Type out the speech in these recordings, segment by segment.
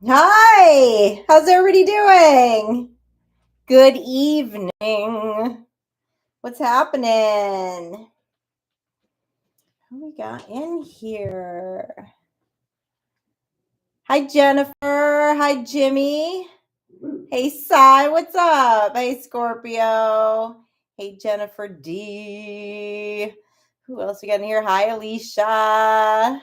Hi, how's everybody doing? Good evening. What's happening? Who we got in here? Hi, Jennifer. Hi, Jimmy. Hey, Sai. What's up? Hey, Scorpio. Hey, Jennifer D. Who else we got in here? Hi, Alicia.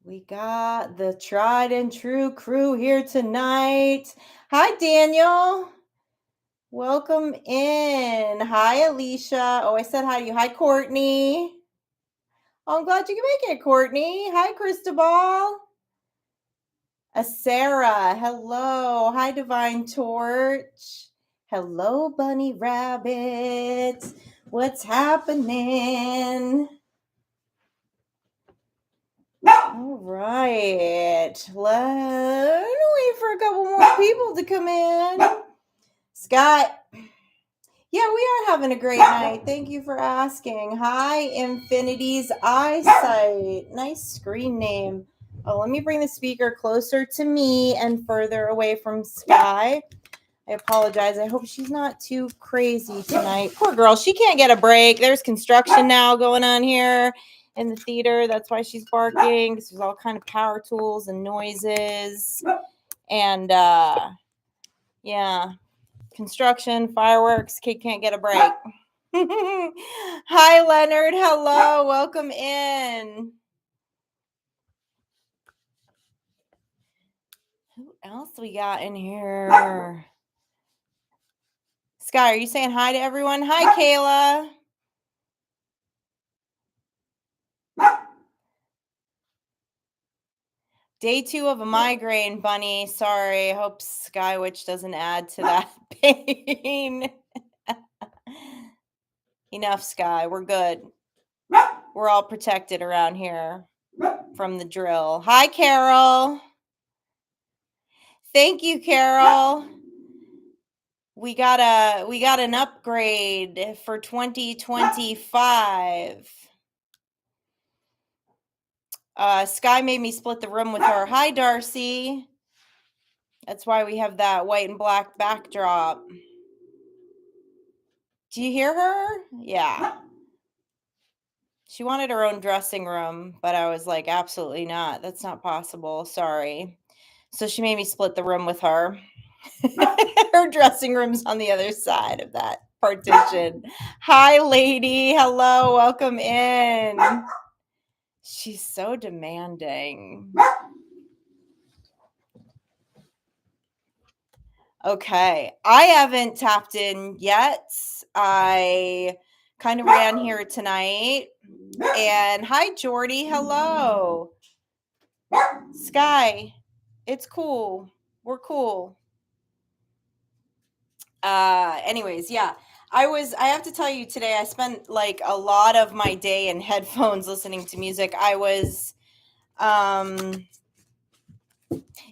We got the tried and true crew here tonight. Hi, Daniel. Welcome in. Hi, Alicia. Oh, I said hi to you. Hi, Courtney. Oh, I'm glad you can make it, Courtney. Hi, Cristobal. Sarah. Hello. Hi, Divine Torch. Hello, Bunny Rabbit. What's happening? All right. Let's wait for a couple more people to come in. Scott. Yeah, we are having a great night. Thank you for asking. Hi, Infinity's Eyesight. Nice screen name. Oh, let me bring the speaker closer to me and further away from Sky. I apologize. I hope she's not too crazy tonight. Poor girl. She can't get a break. There's construction now going on here in the theater. That's why she's barking. There's all kind of power tools and noises. And, yeah. Construction, fireworks, kid can't get a break. Hi, Leonard. Hello. Welcome in. Who else we got in here? Sky, are you saying hi to everyone? Hi, Kayla. Day 2 of a migraine, Bunny. Sorry. I hope Sky Witch doesn't add to that pain. Enough, Sky. We're good. We're all protected around here from the drill. Hi, Carol. Thank you, Carol. We got an upgrade for 2025. Sky made me split the room with her. Hi, Darcy. That's why we have that white and black backdrop. Do you hear her? Yeah. She wanted her own dressing room, but I was like, absolutely not. That's not possible. Sorry. So she made me split the room with her. Her dressing room's on the other side of that partition. Hi, lady. Hello. Welcome in. She's so demanding. Okay. I haven't tapped in yet. I kind of ran here tonight. And hi, Jordy. Hello. Sky. It's cool. We're cool. Anyways, yeah. I have to tell you today, I spent like a lot of my day in headphones listening to music.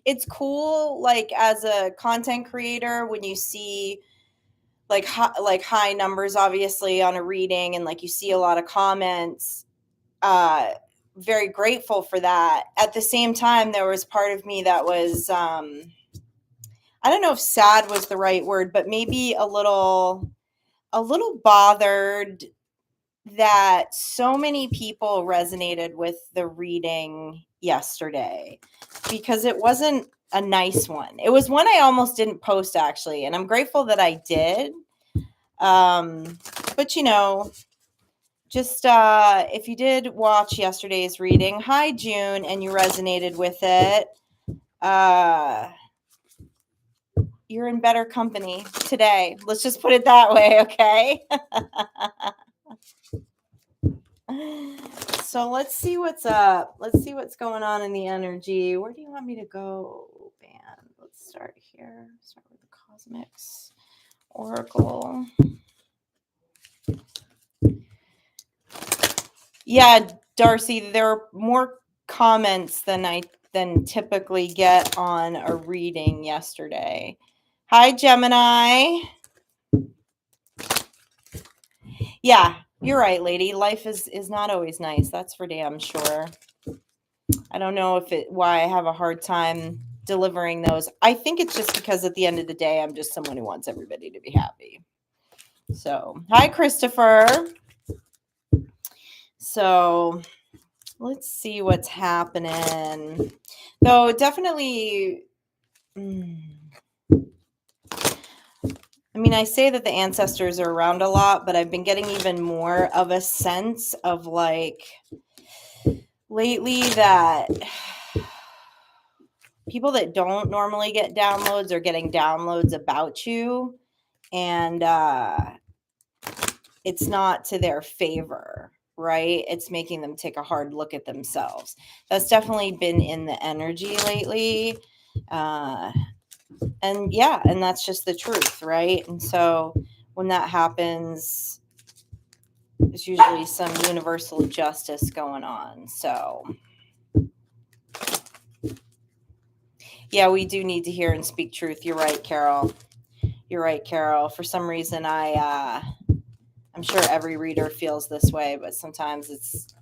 It's cool, like as a content creator, when you see like high numbers, obviously on a reading, and like you see a lot of comments. Very grateful for that. At the same time, there was part of me that was, I don't know if sad was the right word, but maybe a little bothered that so many people resonated with the reading yesterday, because it wasn't a nice one. It was one I almost didn't post, actually, and I'm grateful that I did. But you know, just if you did watch yesterday's reading, hi June, and you resonated with it, you're in better company today. Let's just put it that way, okay? So let's see what's up. Let's see what's going on in the energy. Where do you want me to go, band? Let's start here. Start with the Cosmics Oracle. Yeah, Darcy, there are more comments than typically get on a reading yesterday. Hi, Gemini. Yeah, you're right, lady. Life is not always nice. That's for damn sure. I don't know why I have a hard time delivering those. I think it's just because at the end of the day, I'm just someone who wants everybody to be happy. So, hi, Christopher. So, let's see what's happening. Though, definitely, I mean, I say that the ancestors are around a lot, but I've been getting even more of a sense of like lately that people that don't normally get downloads are getting downloads about you, and it's not to their favor, right? It's making them take a hard look at themselves. That's definitely been in the energy lately. And yeah, and that's just the truth, right? And so when that happens, there's usually some universal justice going on. So yeah, we do need to hear and speak truth. You're right, Carol. You're right, Carol. For some reason, I'm sure every reader feels this way, but sometimes it's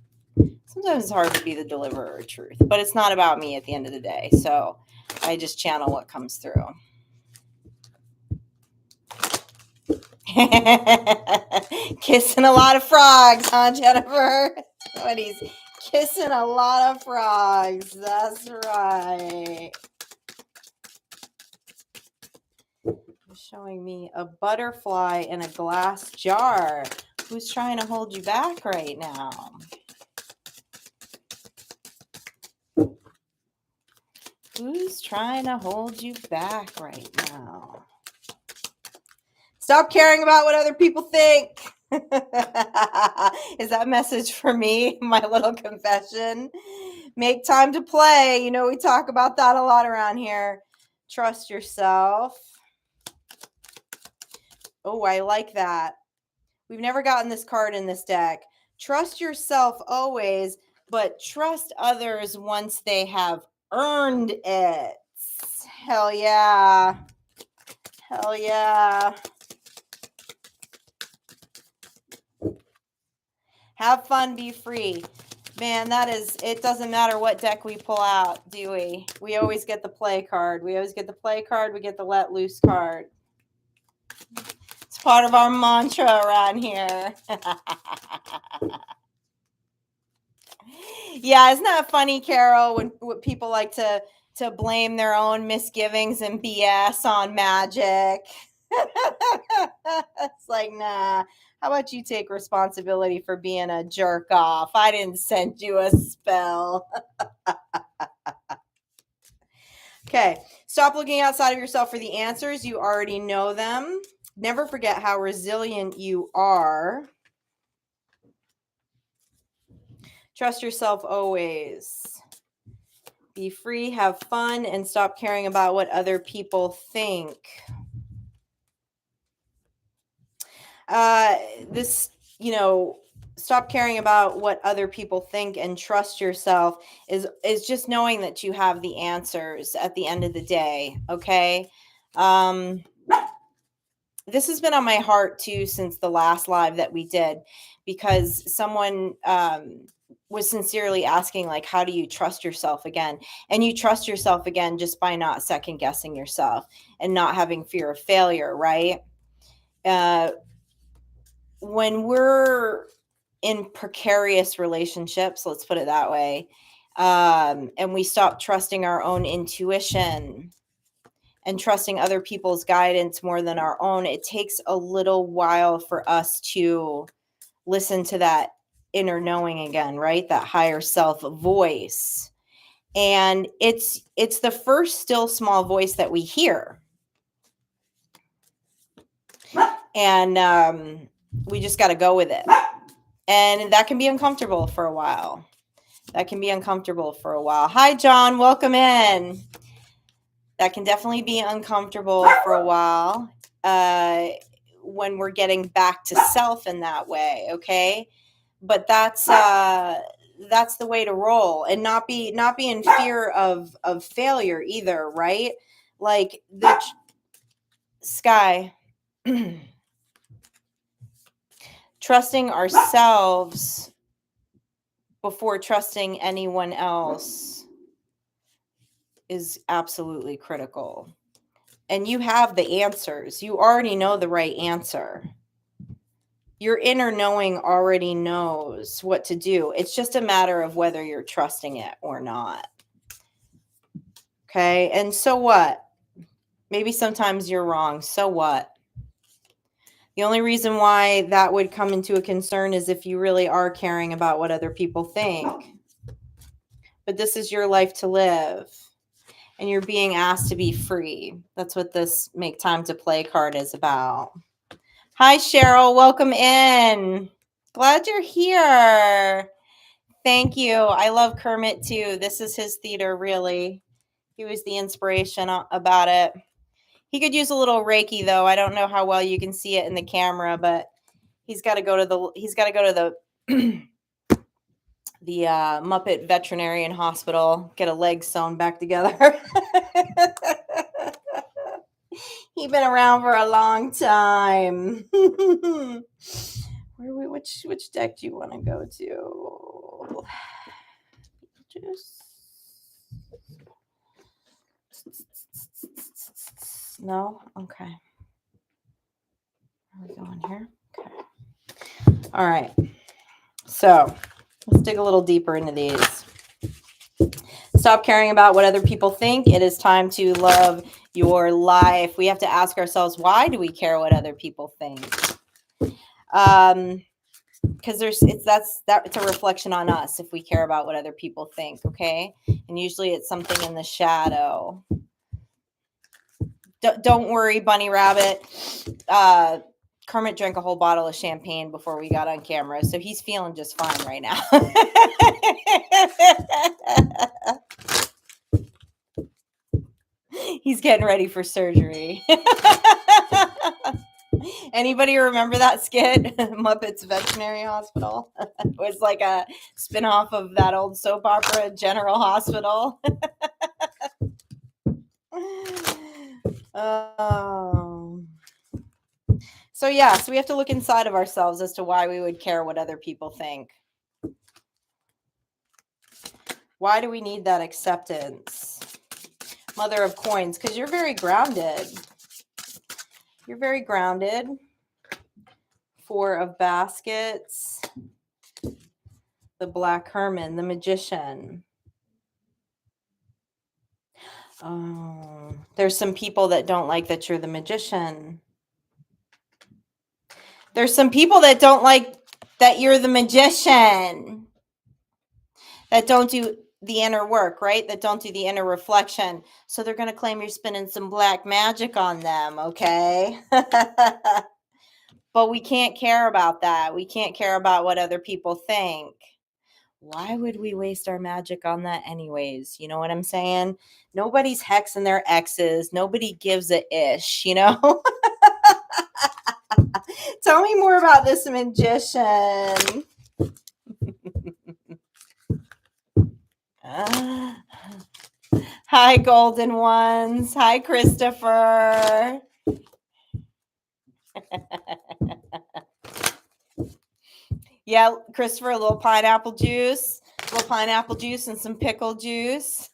hard to be the deliverer of truth. But it's not about me at the end of the day. So I just channel what comes through. Kissing a lot of frogs, huh, Jennifer? But he's kissing a lot of frogs. That's right. Showing me a butterfly in a glass jar. Who's trying to hold you back right now? Who's trying to hold you back right now? Stop caring about what other people think. Is that a message for me? My little confession. Make time to play. You know, we talk about that a lot around here. Trust yourself. Oh, I like that. We've never gotten this card in this deck. Trust yourself always, but trust others once they have earned it. Hell yeah. Hell yeah. Have fun, be free. Man, it doesn't matter what deck we pull out, do we? We always get the play card. We always get the play card. We get the let loose card. It's part of our mantra around here. Yeah, isn't that funny, Carol, when people like to blame their own misgivings and BS on magic? It's like, nah. How about you take responsibility for being a jerk off? I didn't send you a spell. Okay, stop looking outside of yourself for the answers. You already know them. Never forget how resilient you are. Trust yourself always. Be free, have fun, and stop caring about what other people think. Stop caring about what other people think and trust yourself is just knowing that you have the answers at the end of the day. Okay. This has been on my heart too since the last live that we did, because someone was sincerely asking, like, how do you trust yourself again? And you trust yourself again just by not second guessing yourself and not having fear of failure, right? When we're in precarious relationships, let's put it that way, and we stop trusting our own intuition and trusting other people's guidance more than our own, it takes a little while for us to listen to that inner knowing again, right? That higher self voice. And it's the first still small voice that we hear. And we just got to go with it. And that can be uncomfortable for a while. Hi, John. Welcome in. That can definitely be uncomfortable for a while when we're getting back to self in that way, okay? But that's the way to roll, and not be in fear of failure either, right? Like the Sky. Trusting ourselves before trusting anyone else is absolutely critical. And you have the answers. You already know the right answer. Your inner knowing already knows what to do. It's just a matter of whether you're trusting it or not. Okay. And so what? Maybe sometimes you're wrong. So what? The only reason why that would come into a concern is if you really are caring about what other people think. But this is your life to live. And you're being asked to be free. That's what this Make Time to Play card is about. Hi, Cheryl. Welcome in. Glad you're here. Thank you. I love Kermit too. This is his theater, really. He was the inspiration about it. He could use a little Reiki, though. I don't know how well you can see it in the camera, but he's got to go to the the Muppet Veterinarian Hospital, get a leg sewn back together. He's been around for a long time. Which deck do you want to go to? No? Okay. Are we going here? Okay. All right. So let's dig a little deeper into these. Stop caring about what other people think. It is time to love your life. We have to ask ourselves, why do we care what other people think? Because it's a reflection on us if we care about what other people think, okay? And usually it's something in the shadow. Don't worry, Bunny Rabbit. Kermit drank a whole bottle of champagne before we got on camera, so he's feeling just fine right now. He's getting ready for surgery. Anybody remember that skit? Muppets Veterinary Hospital? It was like a spinoff of that old soap opera, General Hospital. So we have to look inside of ourselves as to why we would care what other people think. Why do we need that acceptance? Mother of Coins, because you're very grounded. You're very grounded. Four of Baskets. The Black Hermit, the Magician. Oh, there's some people that don't like that you're the Magician. There's some people that don't like that you're the Magician. That don't do the inner work, right? That don't do the inner reflection. So they're going to claim you're spinning some black magic on them, okay? But we can't care about that. We can't care about what other people think. Why would we waste our magic on that anyways? You know what I'm saying? Nobody's hexing their exes. Nobody gives a ish, you know? Tell me more about this Magician. Hi, Golden Ones. Hi, Christopher. Yeah, Christopher, a little pineapple juice and some pickle juice.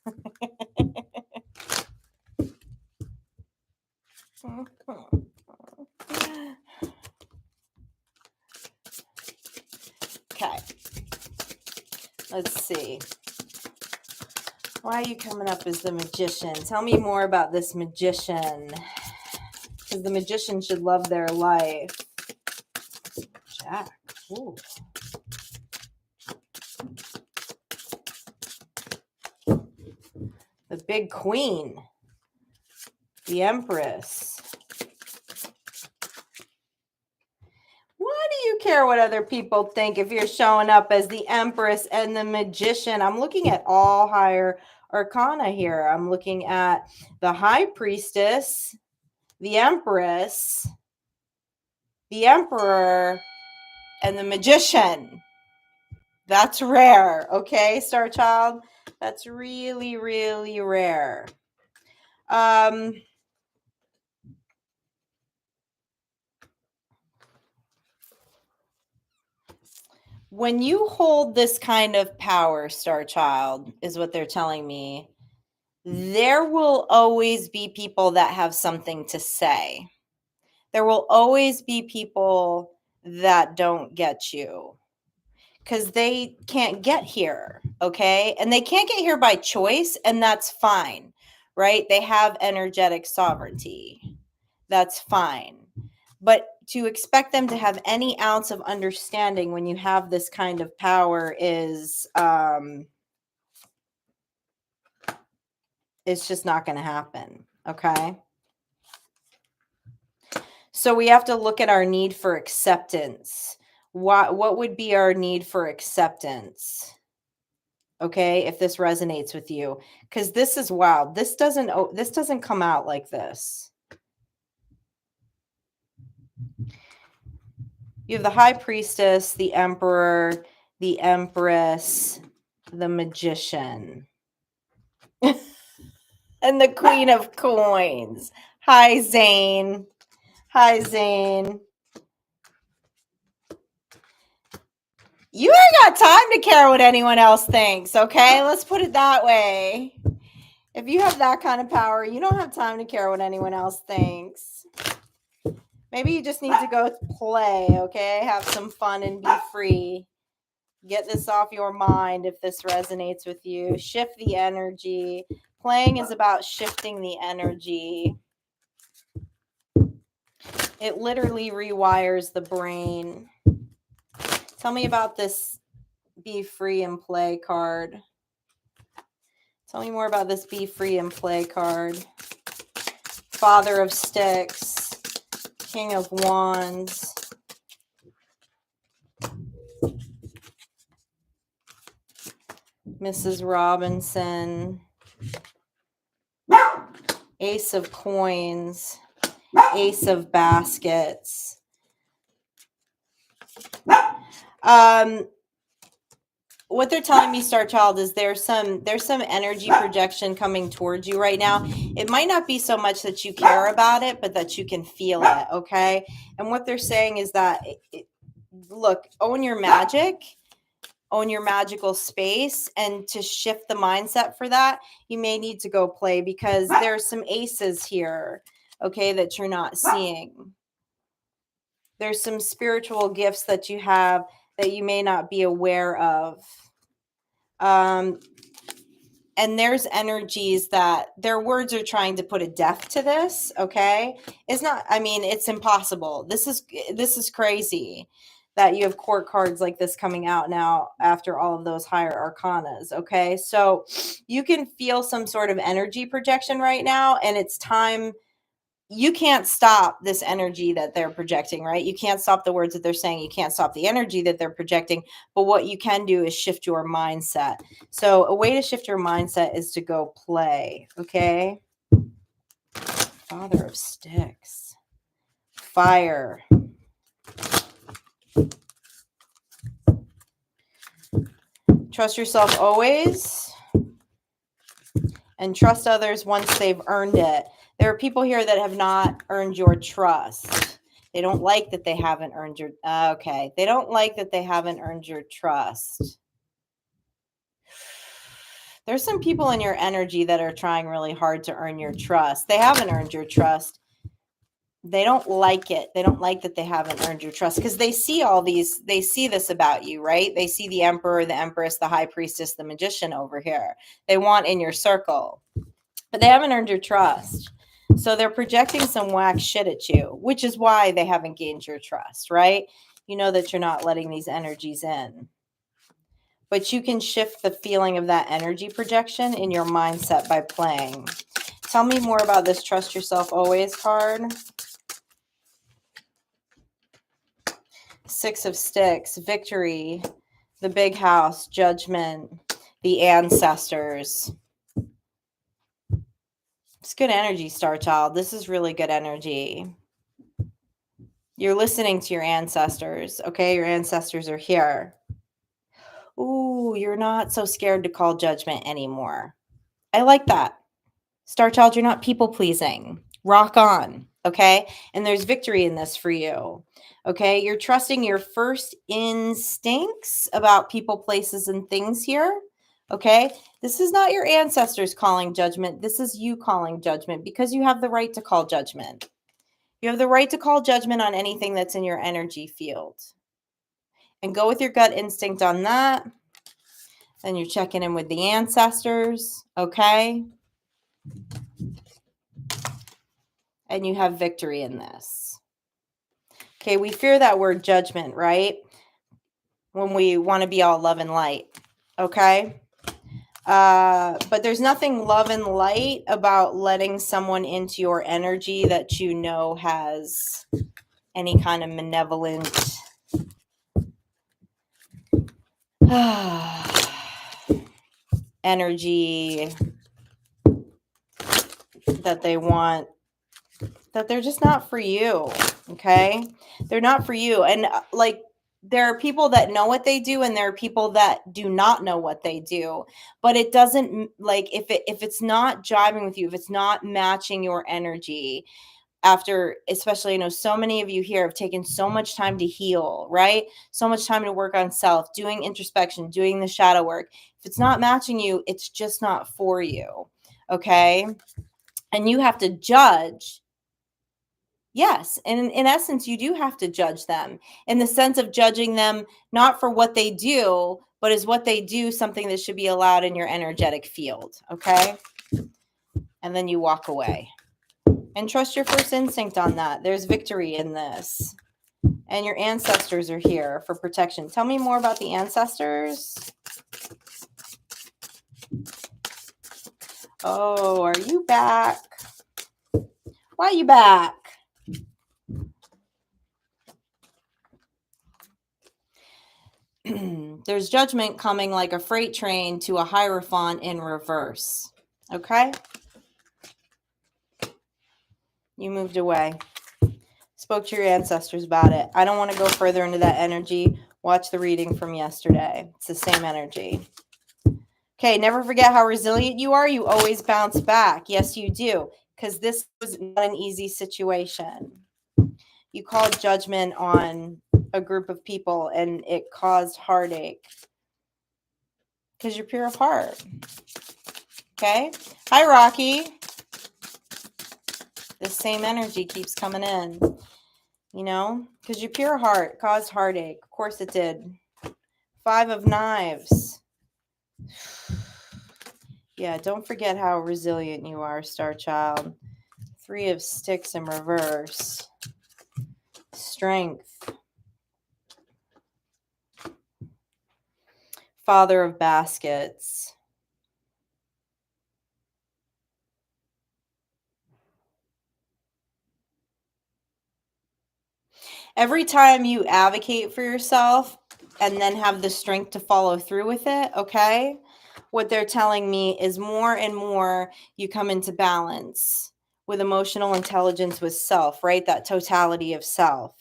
Okay. Let's see. Why are you coming up as the Magician? Tell me more about this Magician. Because the Magician should love their life. Jack. Ooh. The Big Queen. The Empress. Why do you care what other people think if you're showing up as the Empress and the Magician? I'm looking at all higher arcana here. I'm looking at the High Priestess, the Empress, the Emperor, and the Magician. That's rare, okay, Star Child? That's really, really rare. When you hold this kind of power, Star Child, is what they're telling me, there will always be people that have something to say. There will always be people that don't get you because they can't get here, okay? And they can't get here by choice, and that's fine, right? They have energetic sovereignty. That's fine. But to expect them to have any ounce of understanding when you have this kind of power is it's just not going to happen, okay? So we have to look at our need for acceptance. What would be our need for acceptance? Okay, if this resonates with you, because this is wild. This doesn't come out like this. You have the High Priestess, the Emperor, the Empress, the Magician, and the Queen of Coins. Hi, Zane. Hi, Zane. You ain't got time to care what anyone else thinks, okay? Let's put it that way. If you have that kind of power, you don't have time to care what anyone else thinks. Maybe you just need to go play, okay? Have some fun and be free. Get this off your mind if this resonates with you. Shift the energy. Playing is about shifting the energy. It literally rewires the brain. Tell me about this Be Free and Play card. Tell me more about this Be Free and Play card. Father of Sticks. King of Wands. Mrs. Robinson. Ace of Coins. Ace of Baskets. What they're telling me, Star Child, is there's some energy projection coming towards you right now. It might not be so much that you care about it, but that you can feel it, okay? And what they're saying is that, look, own your magic, own your magical space, and to shift the mindset for that, you may need to go play because there's some aces here, okay, that you're not seeing. There's some spiritual gifts that you have that you may not be aware of. And there's energies that their words are trying to put a death to this, okay? It's not, I mean, it's impossible. This is crazy that you have court cards like this coming out now after all of those higher arcanas, okay? So you can feel some sort of energy projection right now, and it's time. You can't stop this energy that they're projecting, right? You can't stop the words that they're saying. You can't stop the energy that they're projecting. But what you can do is shift your mindset. So a way to shift your mindset is to go play, okay? Father of Sticks. Fire. Trust yourself always. And trust others once they've earned it. There are people here that have not earned your trust. They don't like that they haven't earned your, okay. They don't like that they haven't earned your trust. There's some people in your energy that are trying really hard to earn your trust. They haven't earned your trust. They don't like it. They don't like that they haven't earned your trust because they see all these, they see this about you, right? They see the Emperor, the Empress, the High Priestess, the Magician over here. They want in your circle, but they haven't earned your trust. So they're projecting some whack shit at you, which is why they haven't gained your trust, right? You know that you're not letting these energies in. But you can shift the feeling of that energy projection in your mindset by playing. Tell me more about this Trust Yourself Always card. Six of Sticks, Victory, the Big House, Judgment, the Ancestors. It's good energy, Star Child. This is really good energy. You're listening to your ancestors, okay? Your ancestors are here. Ooh, you're not so scared to call judgment anymore. I like that. Star Child, you're not people-pleasing. Rock on, okay? And there's victory in this for you, okay? You're trusting your first instincts about people, places, and things here, Okay? This is not your ancestors calling judgment. This is you calling judgment because you have the right to call judgment. You have the right to call judgment on anything that's in your energy field. And go with your gut instinct on that. Then you're checking in with the ancestors, okay? And you have victory in this. Okay, we fear that word judgment, right? When we want to be all love and light, okay? But there's nothing love and light about letting someone into your energy that you know has any kind of malevolent energy that they want, that they're just not for you, okay? They're not for you. And like, there are people that know what they do and there are people that do not know what they do. But it doesn't, like, if it's not jiving with you, if it's not matching your energy, after, especially, so many of you here have taken so much time to heal, right? So much time to work on self, doing introspection, doing the shadow work. If it's not matching you, it's just not for you, okay? And you have to judge. Yes, and in essence, you do have to judge them in the sense of judging them not for what they do, but is what they do something that should be allowed in your energetic field, okay? And then you walk away. And trust your first instinct on that. There's victory in this. And your ancestors are here for protection. Tell me more about the ancestors. Oh, are you back? Why are you back? There's judgment coming like a freight train to a Hierophant in reverse. Okay? You moved away. Spoke to your ancestors about it. I don't want to go further into that energy. Watch the reading from yesterday. It's the same energy. Okay, never forget how resilient you are. You always bounce back. Yes, you do. Because this was not an easy situation. You called judgment on a group of people and it caused heartache. Because you're pure of heart. Okay? Hi, Rocky. This same energy keeps coming in. Because your pure heart caused heartache. Of course it did. 5 of Knives. Yeah, don't forget how resilient you are, Star Child. 3 of Sticks in reverse. Strength. Father of Baskets. Every time you advocate for yourself and then have the strength to follow through with it, okay? What they're telling me is more and more you come into balance with emotional intelligence with self, right? That totality of self.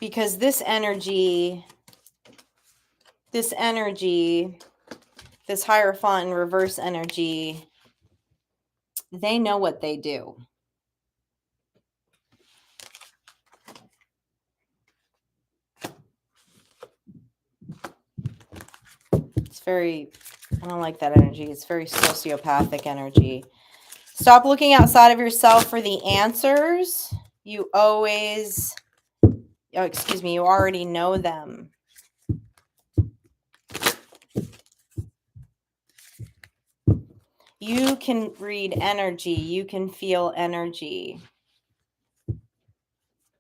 Because this energy, this Hierophant in reverse energy, they know what they do. It's very, I don't like that energy. It's very sociopathic energy. Stop looking outside of yourself for the answers. You already know them. You can read energy. You can feel energy.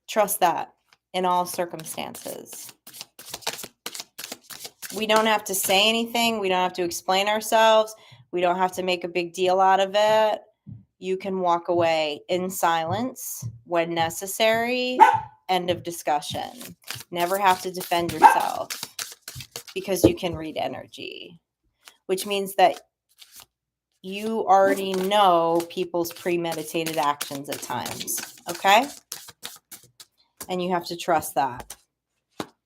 Trust that in all circumstances. We don't have to say anything. We don't have to explain ourselves. We don't have to make a big deal out of it. You can walk away in silence when necessary. End of discussion. Never have to defend yourself because you can read energy, which means that you already know people's premeditated actions at times, okay? And you have to trust that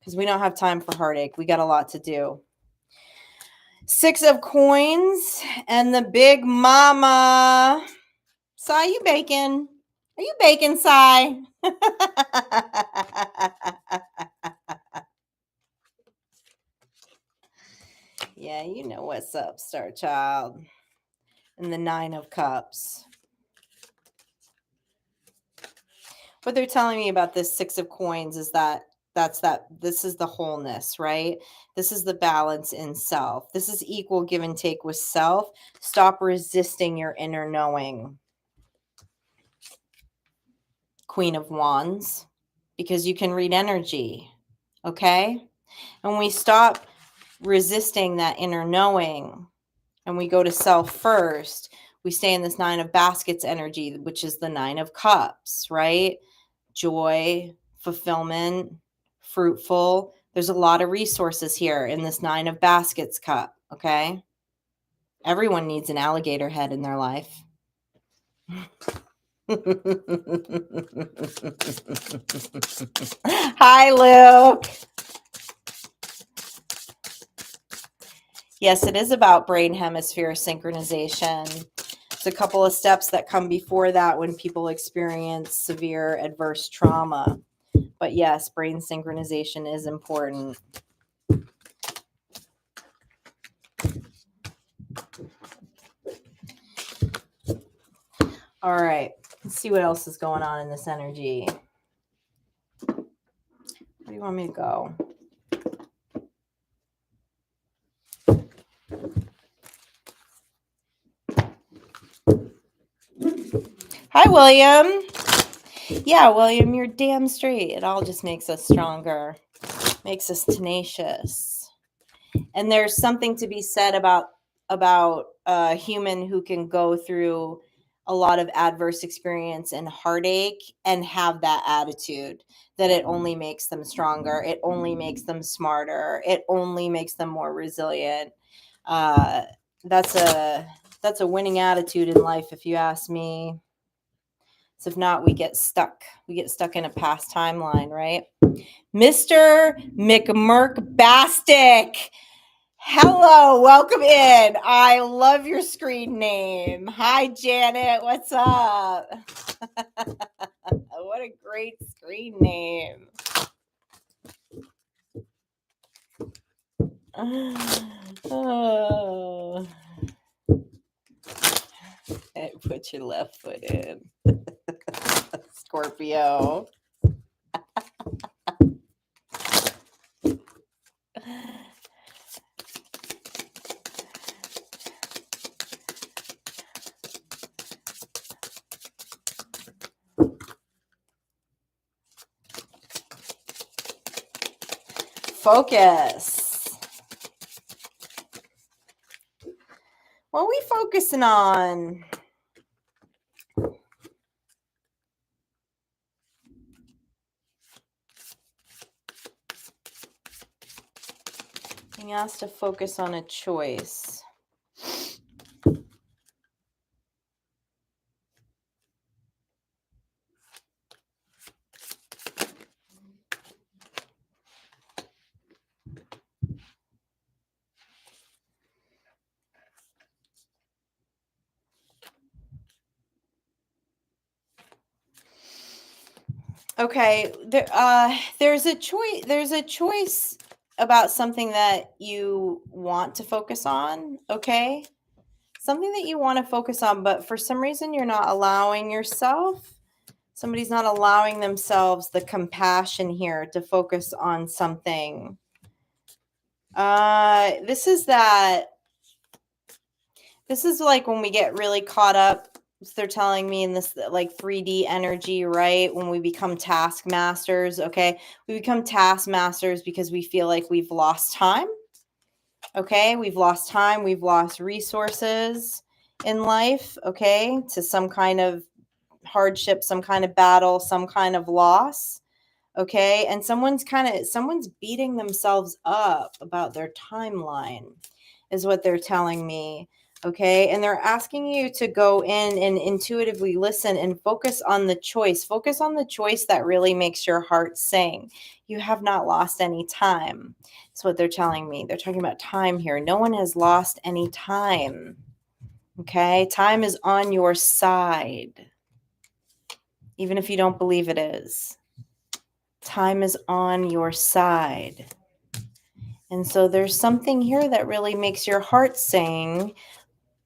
because we don't have time for heartache. We got a lot to do. 6 of Coins and the Big Mama. Sai, you baking? Are you baking, Sai? Cups, Star Child. And the 9 of Cups. What they're telling me about this 6 of Coins is this is the wholeness, right? This is the balance in self. This is equal give and take with self. Stop resisting your inner knowing. Queen of Wands, because you can read energy, okay? And when we stop resisting that inner knowing and we go to self first, we stay in this 9 of Baskets energy, which is the 9 of Cups, right? Joy, fulfillment, fruitful. There's a lot of resources here in this 9 of Baskets cup, okay? Everyone needs an alligator head in their life. Hi, Luke. Yes, it is about brain hemisphere synchronization. There's a couple of steps that come before that when people experience severe adverse trauma. But yes, brain synchronization is important. All right, let's see what else is going on in this energy. Where do you want me to go? Hi, William. Yeah, William, you're damn straight. It all just makes us stronger, makes us tenacious. And there's something to be said about a human who can go through a lot of adverse experience and heartache and have that attitude that it only makes them stronger. It only makes them smarter. It only makes them more resilient. That's a winning attitude in life, if you ask me. So if not, we get stuck. We get stuck in a past timeline, right? Mr. McMurkbastic. Hello, welcome in. I love your screen name. Hi, Janet. What's up? What a great screen name. Oh. Put your left foot in. Scorpio. Focus. What are we focusing on? Being asked to focus on a choice. Okay, there's a choice. There's a choice about something that you want to focus on. Okay, something that you want to focus on, but for some reason you're not allowing yourself. Somebody's not allowing themselves the compassion here to focus on something. This is like when we get really caught up. They're telling me in this like 3D energy, right? When we become taskmasters, okay? We become taskmasters because we feel like we've lost time. Okay? We've lost time, we've lost resources in life, okay? To some kind of hardship, some kind of battle, some kind of loss. Okay? And someone's beating themselves up about their timeline is what they're telling me. Okay. And they're asking you to go in and intuitively listen and focus on the choice. Focus on the choice that really makes your heart sing. You have not lost any time. That's what they're telling me. They're talking about time here. No one has lost any time. Okay. Time is on your side, even if you don't believe it is. Time is on your side. And so there's something here that really makes your heart sing,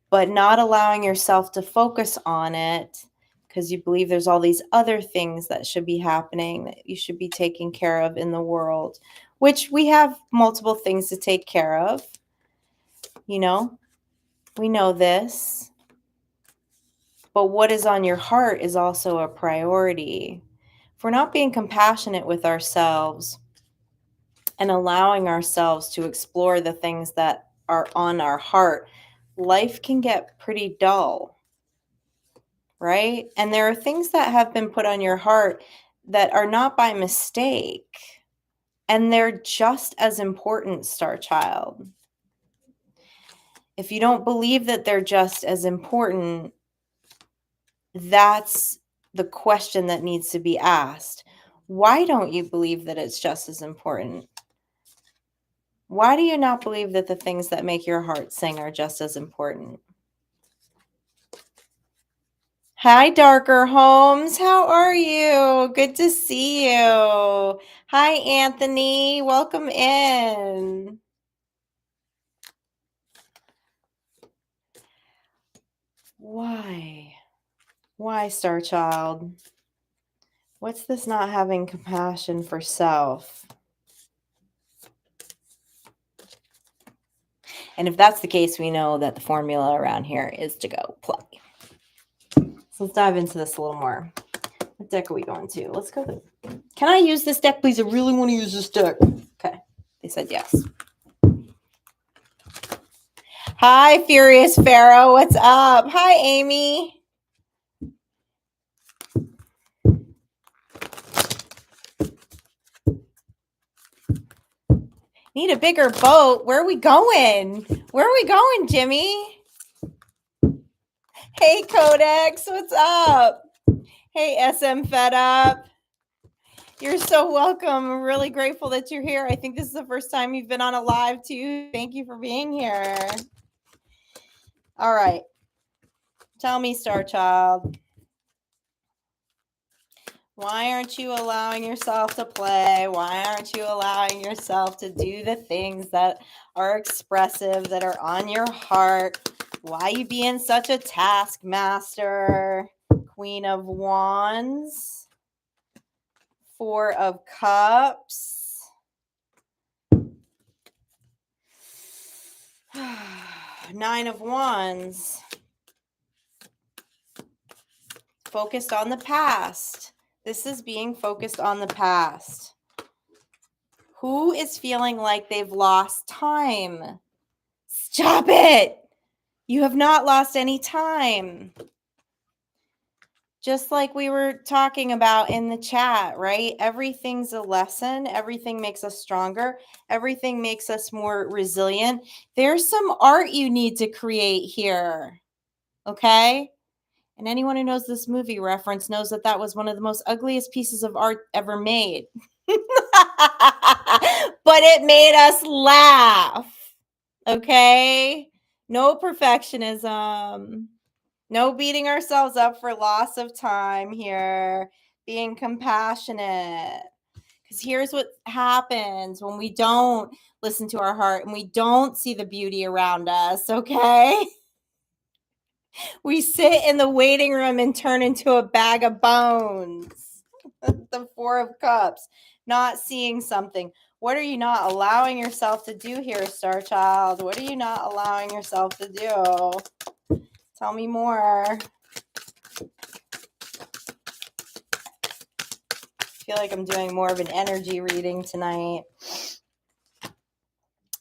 but not allowing yourself to focus on it because you believe there's all these other things that should be happening, that you should be taking care of in the world, which we have multiple things to take care of. You know, we know this. But what is on your heart is also a priority. If we're not being compassionate with ourselves and allowing ourselves to explore the things that are on our heart, life can get pretty dull, right? And there are things that have been put on your heart that are not by mistake, and they're just as important, Star Child. If you don't believe that they're just as important, that's the question that needs to be asked. Why don't you believe that it's just as important? Why do you not believe that the things that make your heart sing are just as important? Hi, Darker Homes. How are you? Good to see you. Hi, Anthony. Welcome in. Why? Why, Star Child? What's this not having compassion for self? And if that's the case, we know that the formula around here is to go play. So let's dive into this a little more. What deck are we going to? Let's go. Can I use this deck, please? I really want to use this deck. Okay. They said yes. Hi, Furious Pharaoh. What's up? Hi, Amy. Need a bigger boat. Where are we going? Where are we going, Jimmy? Hey, Codex. What's up? Hey, SM Fed Up. You're so welcome. I'm really grateful that you're here. I think this is the first time you've been on a live, too. Thank you for being here. All right. Tell me, Star Child. Why aren't you allowing yourself to play? Why aren't you allowing yourself to do the things that are expressive, that are on your heart? Why you being such a taskmaster? Queen of Wands. Four of Cups. Nine of Wands. Focused on the past. This is being focused on the past. Who is feeling like they've lost time? Stop it! You have not lost any time. Just like we were talking about in the chat, right? Everything's a lesson. Everything makes us stronger. Everything makes us more resilient. There's some art you need to create here, okay? And anyone who knows this movie reference knows that that was one of the most ugliest pieces of art ever made. But it made us laugh. Okay? No perfectionism. No beating ourselves up for loss of time here. Being compassionate. Because here's what happens when we don't listen to our heart and we don't see the beauty around us, okay? We sit in the waiting room and turn into a bag of bones. The Four of Cups. Not seeing something. What are you not allowing yourself to do here, Star Child? What are you not allowing yourself to do? Tell me more. I feel like I'm doing more of an energy reading tonight.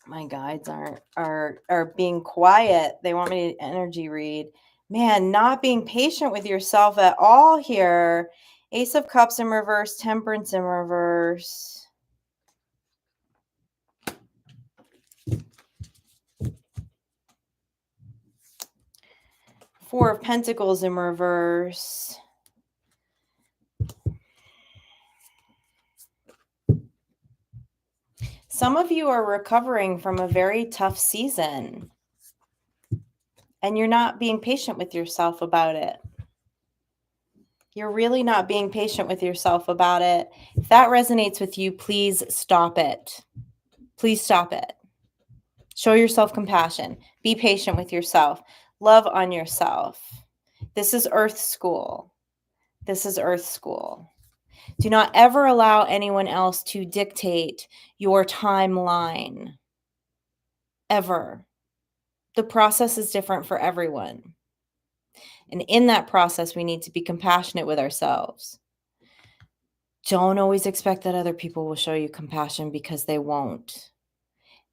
My guides are being quiet. They want me to energy read. Man, not being patient with yourself at all here. Ace of Cups in reverse, Temperance in reverse. Four of Pentacles in reverse. Some of you are recovering from a very tough season, and you're not being patient with yourself about it. You're really not being patient with yourself about it. If that resonates with you, please stop it. Please stop it. Show yourself compassion. Be patient with yourself. Love on yourself. This is Earth School. This is Earth School. Do not ever allow anyone else to dictate your timeline. Ever. The process is different for everyone. And in that process, we need to be compassionate with ourselves. Don't always expect that other people will show you compassion, because they won't.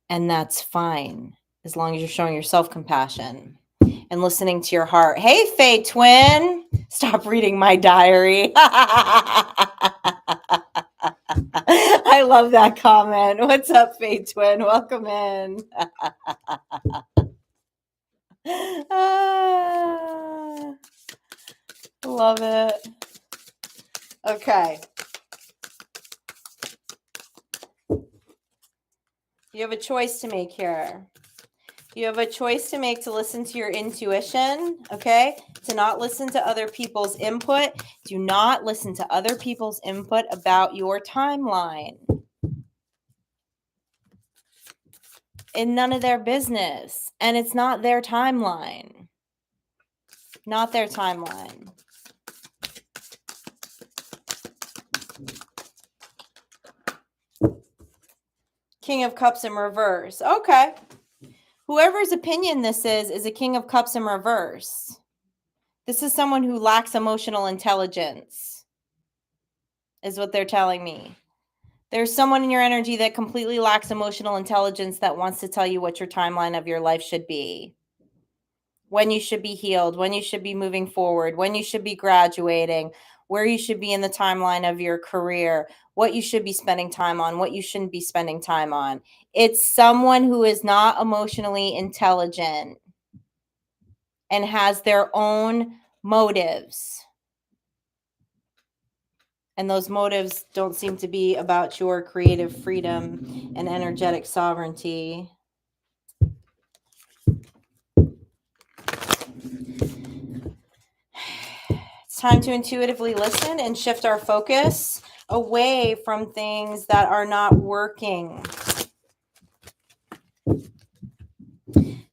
And that's fine, as long as you're showing yourself compassion and listening to your heart. Hey, Faye Twin, stop reading my diary. I love that comment. What's up, Faye Twin? Welcome in. Love it. Okay. You have a choice to make here. You have a choice to make to listen to your intuition, okay? To not listen to other people's input. Do not listen to other people's input about your timeline. And none of their business. And it's not their timeline. Not their timeline. King of Cups in reverse. Okay. Whoever's opinion this is a King of Cups in reverse. This is someone who lacks emotional intelligence, is what they're telling me. There's someone in your energy that completely lacks emotional intelligence that wants to tell you what your timeline of your life should be. When you should be healed, when you should be moving forward, when you should be graduating, where you should be in the timeline of your career, what you should be spending time on, what you shouldn't be spending time on. It's someone who is not emotionally intelligent and has their own motives. And those motives don't seem to be about your creative freedom and energetic sovereignty. It's time to intuitively listen and shift our focus away from things that are not working.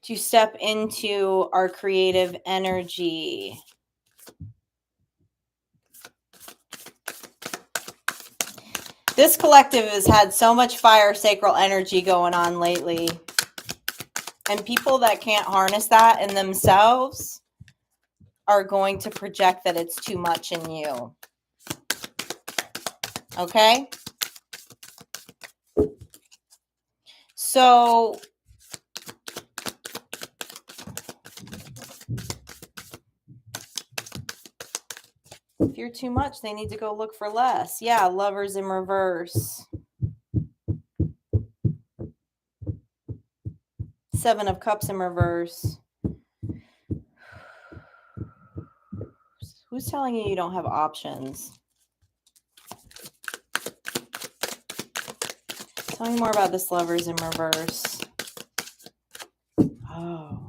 To step into our creative energy. This collective has had so much fire sacral energy going on lately. And people that can't harness that in themselves are going to project that it's too much in you. Okay? So if you're too much, they need to go look for less. Yeah, Lovers in reverse. 7 of Cups in reverse. Who's telling you don't have options? Tell me more about this Lovers in reverse. Oh.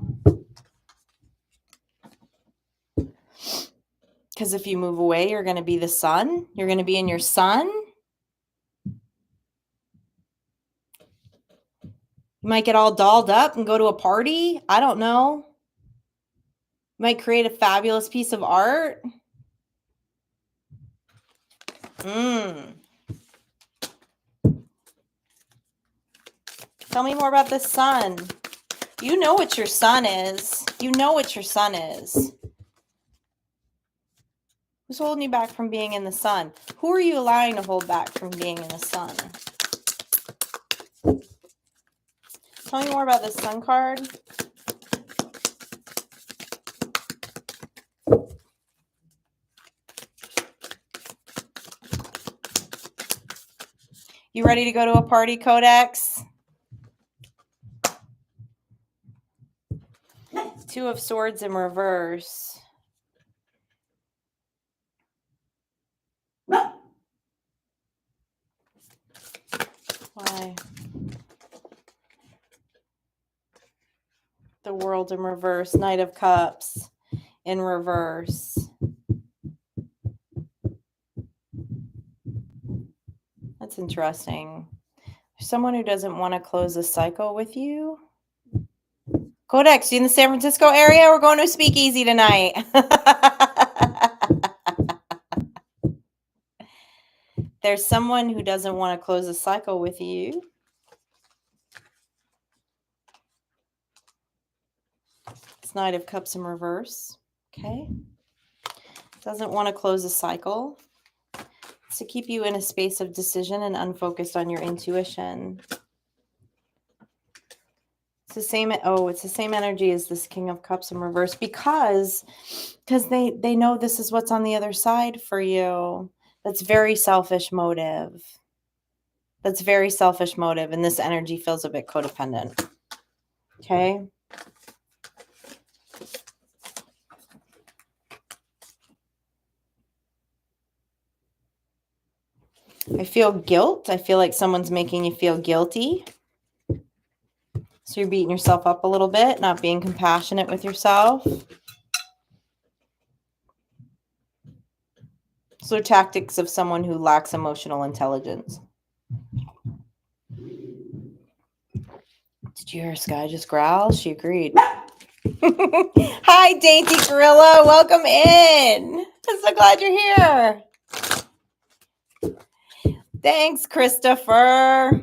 Because if you move away, you're going to be the sun. You're going to be in your sun. You might get all dolled up and go to a party. I don't know. You might create a fabulous piece of art. Tell me more about the sun. You know what your sun is. You know what your sun is. Who's holding you back from being in the sun? Who are you allowing to hold back from being in the sun? Tell me more about the sun card. You ready to go to a party, Codex? 2 of Swords in reverse. Why? The World in reverse. Knight of Cups in reverse. That's interesting. There's someone who doesn't want to close a cycle with you. Codex, you in the San Francisco area? We're going to a speakeasy tonight. There's someone who doesn't want to close a cycle with you. It's Knight of Cups in reverse. Okay. Doesn't want to close a cycle. It's to keep you in a space of decision and unfocused on your intuition. It's the same. Oh, it's the same energy as this King of Cups in reverse because they know this is what's on the other side for you. That's very selfish motive. That's very selfish motive, and this energy feels a bit codependent. Okay. I feel guilt. I feel like someone's making you feel guilty. So you're beating yourself up a little bit, not being compassionate with yourself. So tactics of someone who lacks emotional intelligence. Did you hear Sky just growl? She agreed. Hi, Dainty Gorilla. Welcome in. I'm so glad you're here. Thanks, Christopher.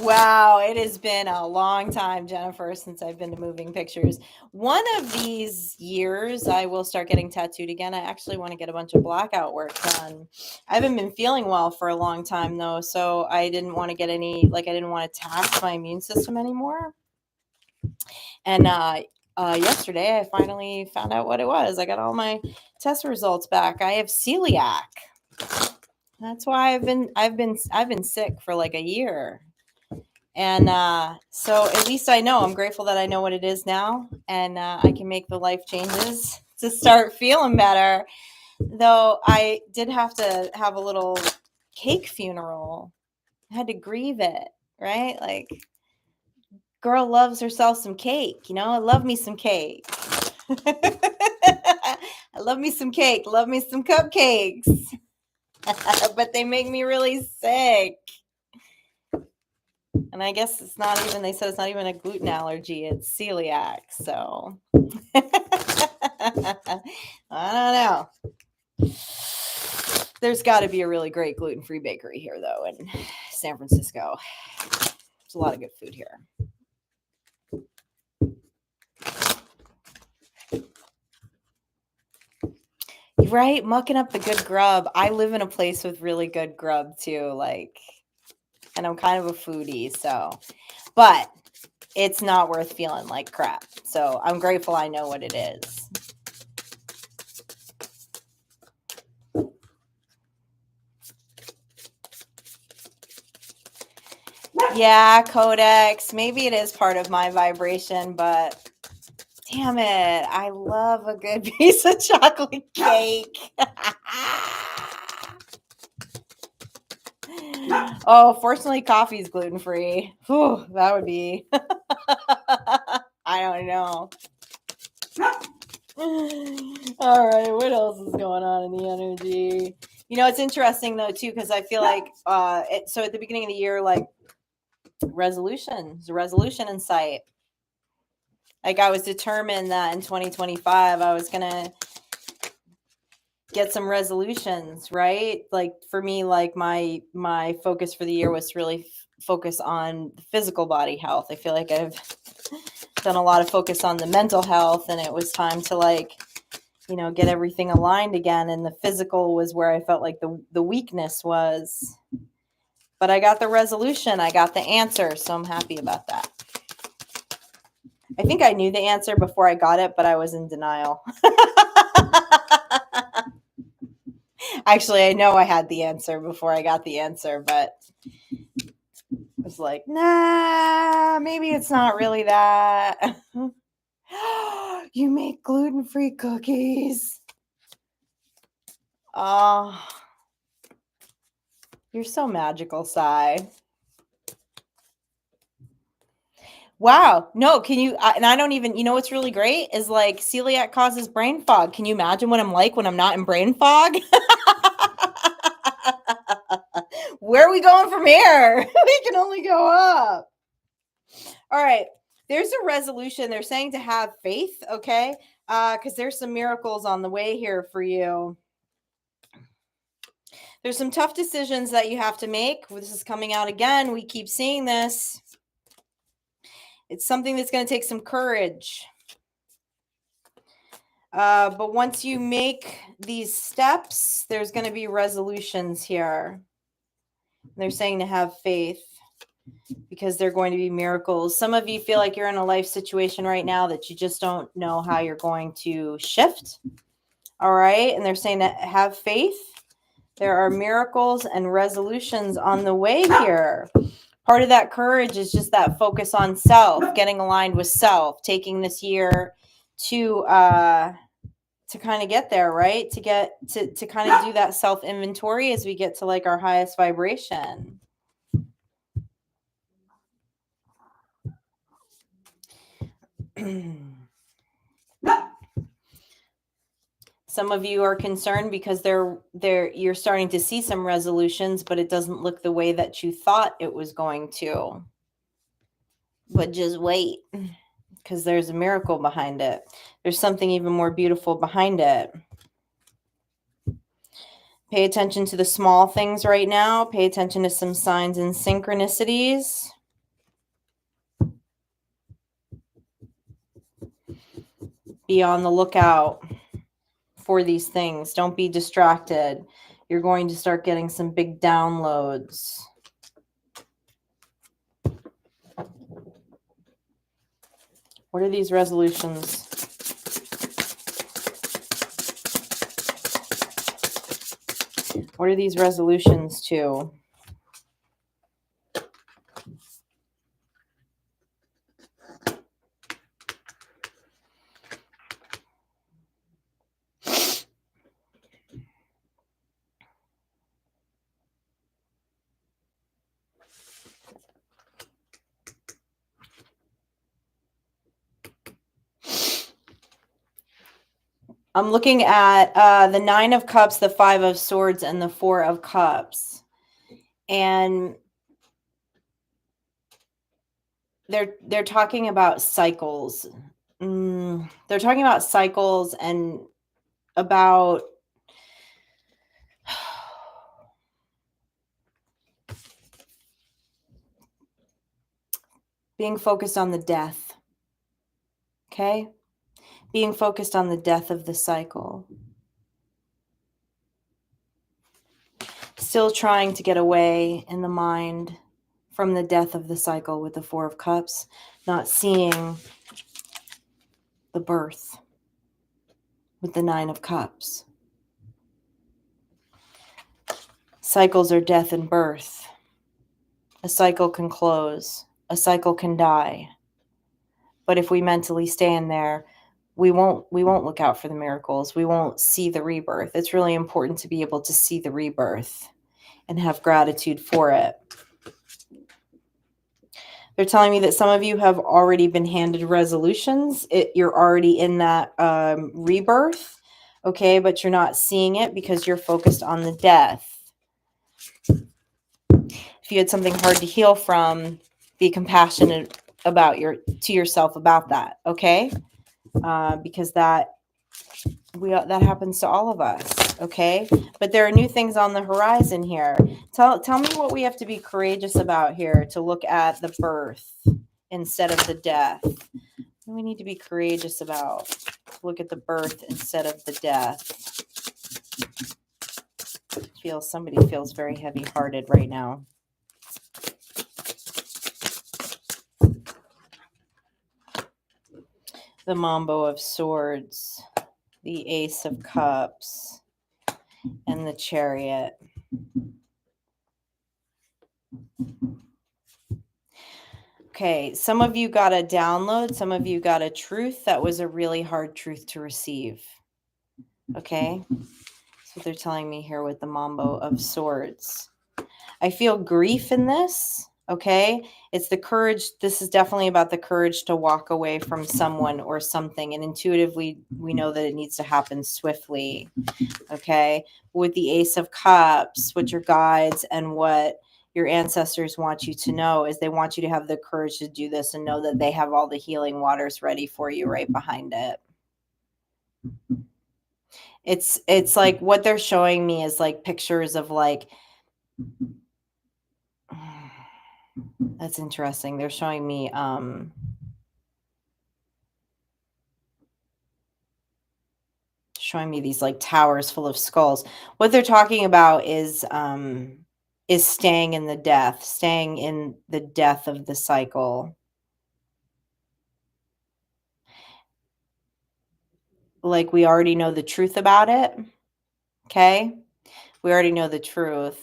Wow, it has been a long time, Jennifer, since I've been to moving pictures. One of these years, I will start getting tattooed again. I actually want to get a bunch of blackout work done. I haven't been feeling well for a long time, though, so I didn't want to get any, I didn't want to tax my immune system anymore. And yesterday, I finally found out what it was. I got all my test results back. I have celiac. That's why I've been sick for like a year. And so at least I know. I'm grateful that I know what it is now, and I can make the life changes to start feeling better. Though I did have to have a little cake funeral. I had to grieve it, right? Like, girl loves herself some cake, I love me some cake. I love me some cake. Love me some cupcakes. But they make me really sick. And I guess it's not even, they said it's not even a gluten allergy, it's celiac. So I don't know. There's got to be a really great gluten-free bakery here, though, in San Francisco. There's a lot of good food here. Right? Mucking up the good grub. I live in a place with really good grub too, and I'm kind of a foodie, but it's not worth feeling like crap. So I'm grateful I know what it is. Yeah, Codex. Maybe it is part of my vibration, but damn it, I love a good piece of chocolate cake. Oh, fortunately, coffee's gluten-free. Whew, that would be... I don't know. All right, what else is going on in the energy? It's interesting, though, too, because I feel like... so at the beginning of the year, resolution in sight. I was determined that in 2025, I was going to get some resolutions, right? For me, my focus for the year was to really focus on the physical body health. I feel like I've done a lot of focus on the mental health, and it was time to get everything aligned again. And the physical was where I felt like the weakness was. But I got the resolution. I got the answer. So I'm happy about that. I think I knew the answer before I got it, but I was in denial. Actually, I know I had the answer before I got the answer, but I was like, nah, maybe it's not really that. You make gluten-free cookies. Oh, you're so magical, Sai. Wow. No, can you, and I don't even, what's really great is celiac causes brain fog. Can you imagine what I'm like when I'm not in brain fog? where are we going from here? We can only go up. All right. There's a resolution. They're saying to have faith, okay? Because there's some miracles on the way here for you. There's some tough decisions that you have to make. This is coming out again. We keep seeing this. It's something that's going to take some courage. But once you make these steps, there's going to be resolutions here. They're saying to have faith because they're going to be miracles. Some of you feel like you're in a life situation right now that you just don't know how you're going to shift. All right. And they're saying to have faith. There are miracles and resolutions on the way here. Part of that courage is just that focus on self, getting aligned with self, taking this year to kind of get there, right? To get to kind of do that self inventory as we get to like our highest vibration. Some of you are concerned because you're starting to see some resolutions, but it doesn't look the way that you thought it was going to. But just wait, because there's a miracle behind it. There's something even more beautiful behind it. Pay attention to the small things right now. Pay attention to some signs and synchronicities. Be on the lookout for these things. Don't be distracted. You're going to start getting some big downloads. What are these resolutions? What are these resolutions to? I'm looking at the 9 of Cups, the 5 of Swords, and the 4 of Cups. And they're talking about cycles. They're talking about cycles and about being focused on the death. Okay? Being focused on the death of the cycle. Still trying to get away in the mind from the death of the cycle with the 4 of Cups. Not seeing the birth with the 9 of Cups. Cycles are death and birth. A cycle can close. A cycle can die. But if we mentally stay in there, we won't look out for the miracles. We won't see the rebirth. It's really important to be able to see the rebirth and have gratitude for it. They're telling me that some of you have already been handed resolutions. You're already in that rebirth, okay? But you're not seeing it because you're focused on the death. If you had something hard to heal from, be compassionate to yourself about that, okay? Because that happens to all of us, okay? But there are new things on the horizon here. Tell me what we have to be courageous about here to look at the birth instead of the death. What do we need to be courageous about? Look at the birth instead of the death. Somebody feels very heavy-hearted right now. The Mambo of Swords, the Ace of Cups, and the Chariot. Okay, some of you got a download. Some of you got a truth that was a really hard truth to receive. Okay, that's what they're telling me here with the Mambo of Swords. I feel grief in this. Okay, it's the courage. This is definitely about the courage to walk away from someone or something. And intuitively, we know that it needs to happen swiftly. Okay, with the Ace of Cups, what your guides and what your ancestors want you to know is they want you to have the courage to do this and know that they have all the healing waters ready for you right behind it. It's like what they're showing me is like pictures of like, that's interesting. They're showing me these like towers full of skulls. What they're talking about is staying in the death of the cycle. Like we already know the truth about it. Okay? We already know the truth.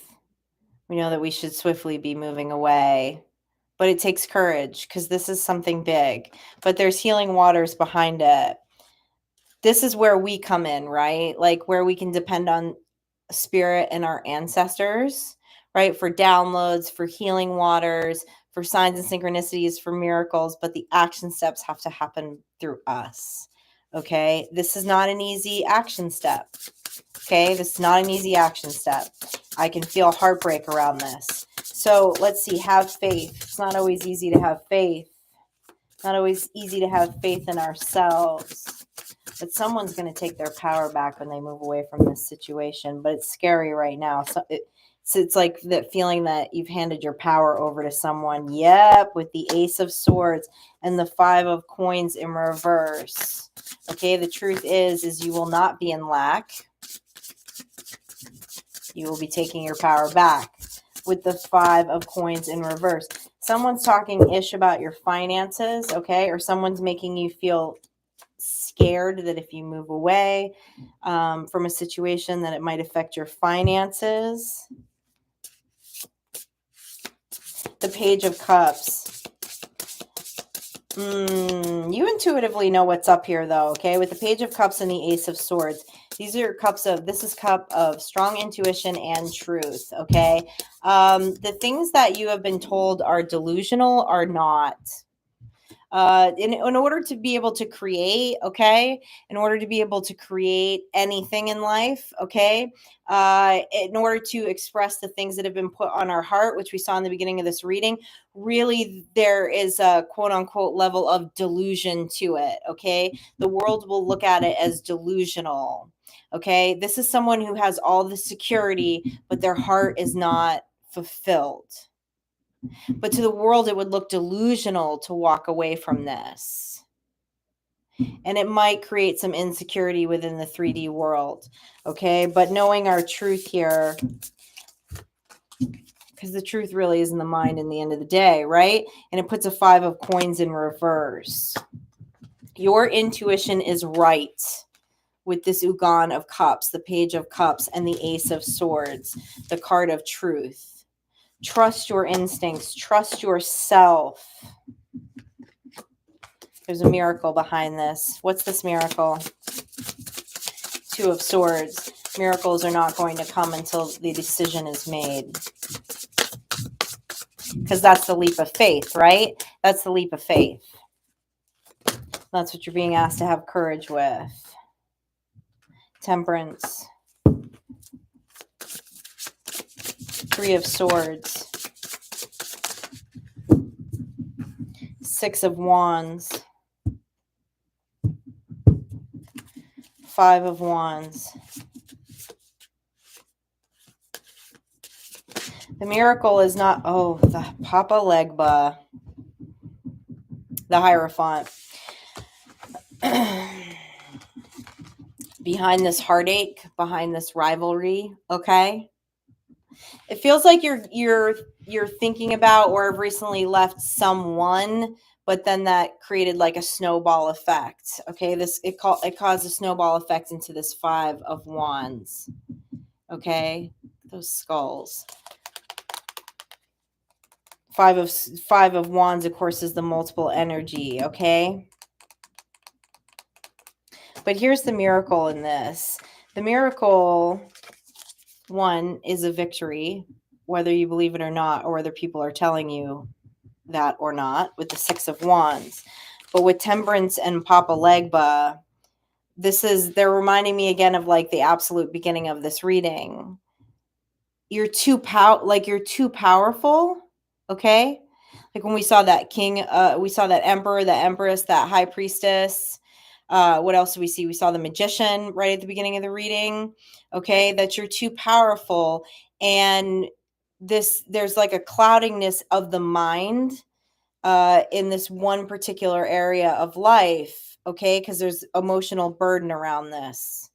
We know that we should swiftly be moving away. But it takes courage because this is something big. But there's healing waters behind it. This is where we come in, right? Like where we can depend on spirit and our ancestors, right? For downloads, for healing waters, for signs and synchronicities, for miracles. But the action steps have to happen through us. Okay? This is not an easy action step. Okay? This is not an easy action step. I can feel heartbreak around this. So let's see. Have faith. It's not always easy to have faith. Not always easy to have faith in ourselves. But someone's going to take their power back when they move away from this situation. But it's scary right now. So it's like that feeling that you've handed your power over to someone. Yep, with the Ace of Swords and the Five of Coins in reverse. Okay, the truth is you will not be in lack. You will be taking your power back with the Five of Coins in reverse. Someone's talking ish about your finances, okay? Or someone's making you feel scared that if you move away from a situation that it might affect your finances. The Page of Cups. You intuitively know what's up here though, okay? With the Page of Cups and the Ace of Swords. This is cup of strong intuition and truth, okay? The things that you have been told are delusional are not. In order to be able to create, okay, in order to be able to create anything in life, okay, in order to express the things that have been put on our heart, which we saw in the beginning of this reading, really there is a quote unquote level of delusion to it, okay? The world will look at it as delusional, okay? This is someone who has all the security, but their heart is not fulfilled. But to the world, it would look delusional to walk away from this. And it might create some insecurity within the 3D world. Okay. But knowing our truth here, because the truth really is in the mind in the end of the day, right? And it puts a Five of Coins in reverse. Your intuition is right with this Ugan of Cups, the Page of Cups, and the Ace of Swords, the card of truth. Trust your instincts. Trust yourself. There's a miracle behind this. What's this miracle? Two of Swords. Miracles are not going to come until the decision is made. Because that's the leap of faith, right? That's the leap of faith. That's what you're being asked to have courage with. Temperance. Three of Swords. Six of Wands. Five of Wands. The miracle is not, the Papa Legba. The Hierophant. Behind this heartache, behind this rivalry, okay? It feels like you're thinking about or have recently left someone, but then that created like a snowball effect. Okay, it caused a snowball effect into this Five of Wands. Okay, those skulls. Five of Wands, of course, is the multiple energy. Okay, but here's the miracle in this. The miracle, one, is a victory. whether you believe it or not, or whether people are telling you that or not, with the Six of Wands. But with Temperance and Papa Legba, they're reminding me again of like the absolute beginning of this reading. You're too powerful, okay? Like when we saw that king, we saw that emperor, that empress, that high priestess. What else did we see? We saw the magician right at the beginning of the reading, okay? That you're too powerful, and there's like a cloudiness of the mind in this one particular area of life, okay? Because there's emotional burden around this,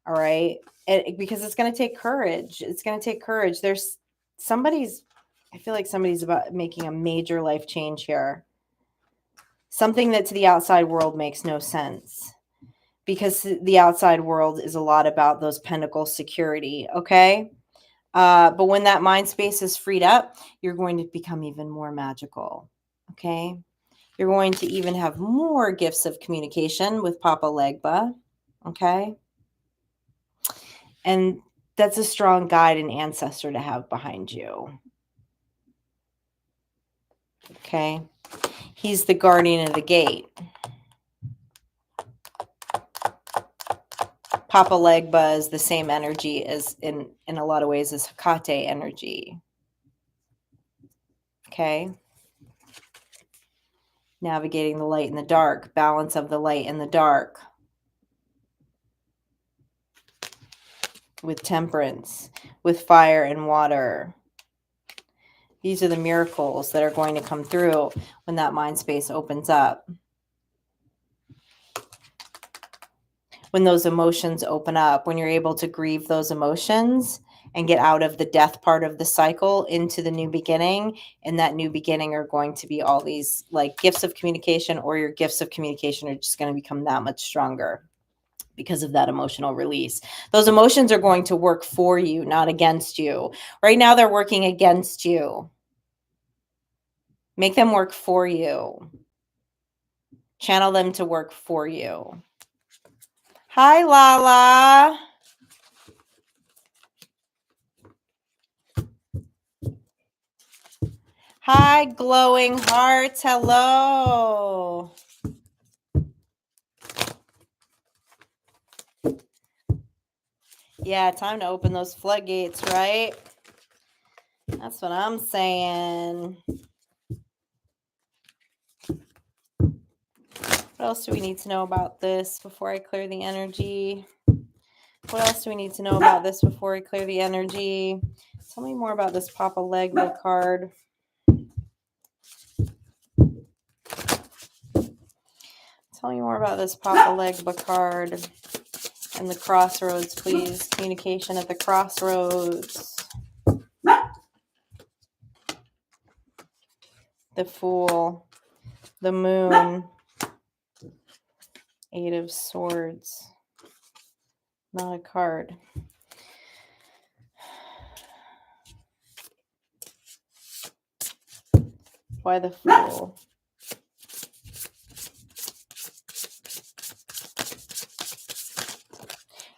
all right? Because it's going to take courage. It's going to take courage. I feel like somebody's about making a major life change here. Something that to the outside world makes no sense, because the outside world is a lot about those pentacles security, okay? But when that mind space is freed up, you're going to become even more magical, okay? You're going to even have more gifts of communication with Papa Legba, okay? And that's a strong guide and ancestor to have behind you, okay? He's the guardian of the gate. Papa Legba is the same energy as in a lot of ways as Hecate energy. Okay. Navigating the light and the dark, balance of the light and the dark. With temperance, with fire and water. These are the miracles that are going to come through when that mind space opens up. When those emotions open up, when you're able to grieve those emotions and get out of the death part of the cycle into the new beginning. And that new beginning are going to be all these like gifts of communication, or your gifts of communication are just going to become that much stronger because of that emotional release. Those emotions are going to work for you, not against you. Right now, they're working against you. Make them work for you. Channel them to work for you. Hi, Lala. Hi, glowing hearts. Hello. Yeah, time to open those floodgates, right? That's what I'm saying. What else do we need to know about this before I clear the energy? What else do we need to know about this before I clear the energy? Tell me more about this Papa Legba card. Tell me more about this Papa Legba card and the crossroads, please. Communication at the crossroads. The Fool. The Moon. Eight of Swords. Not a card. Why the Fool?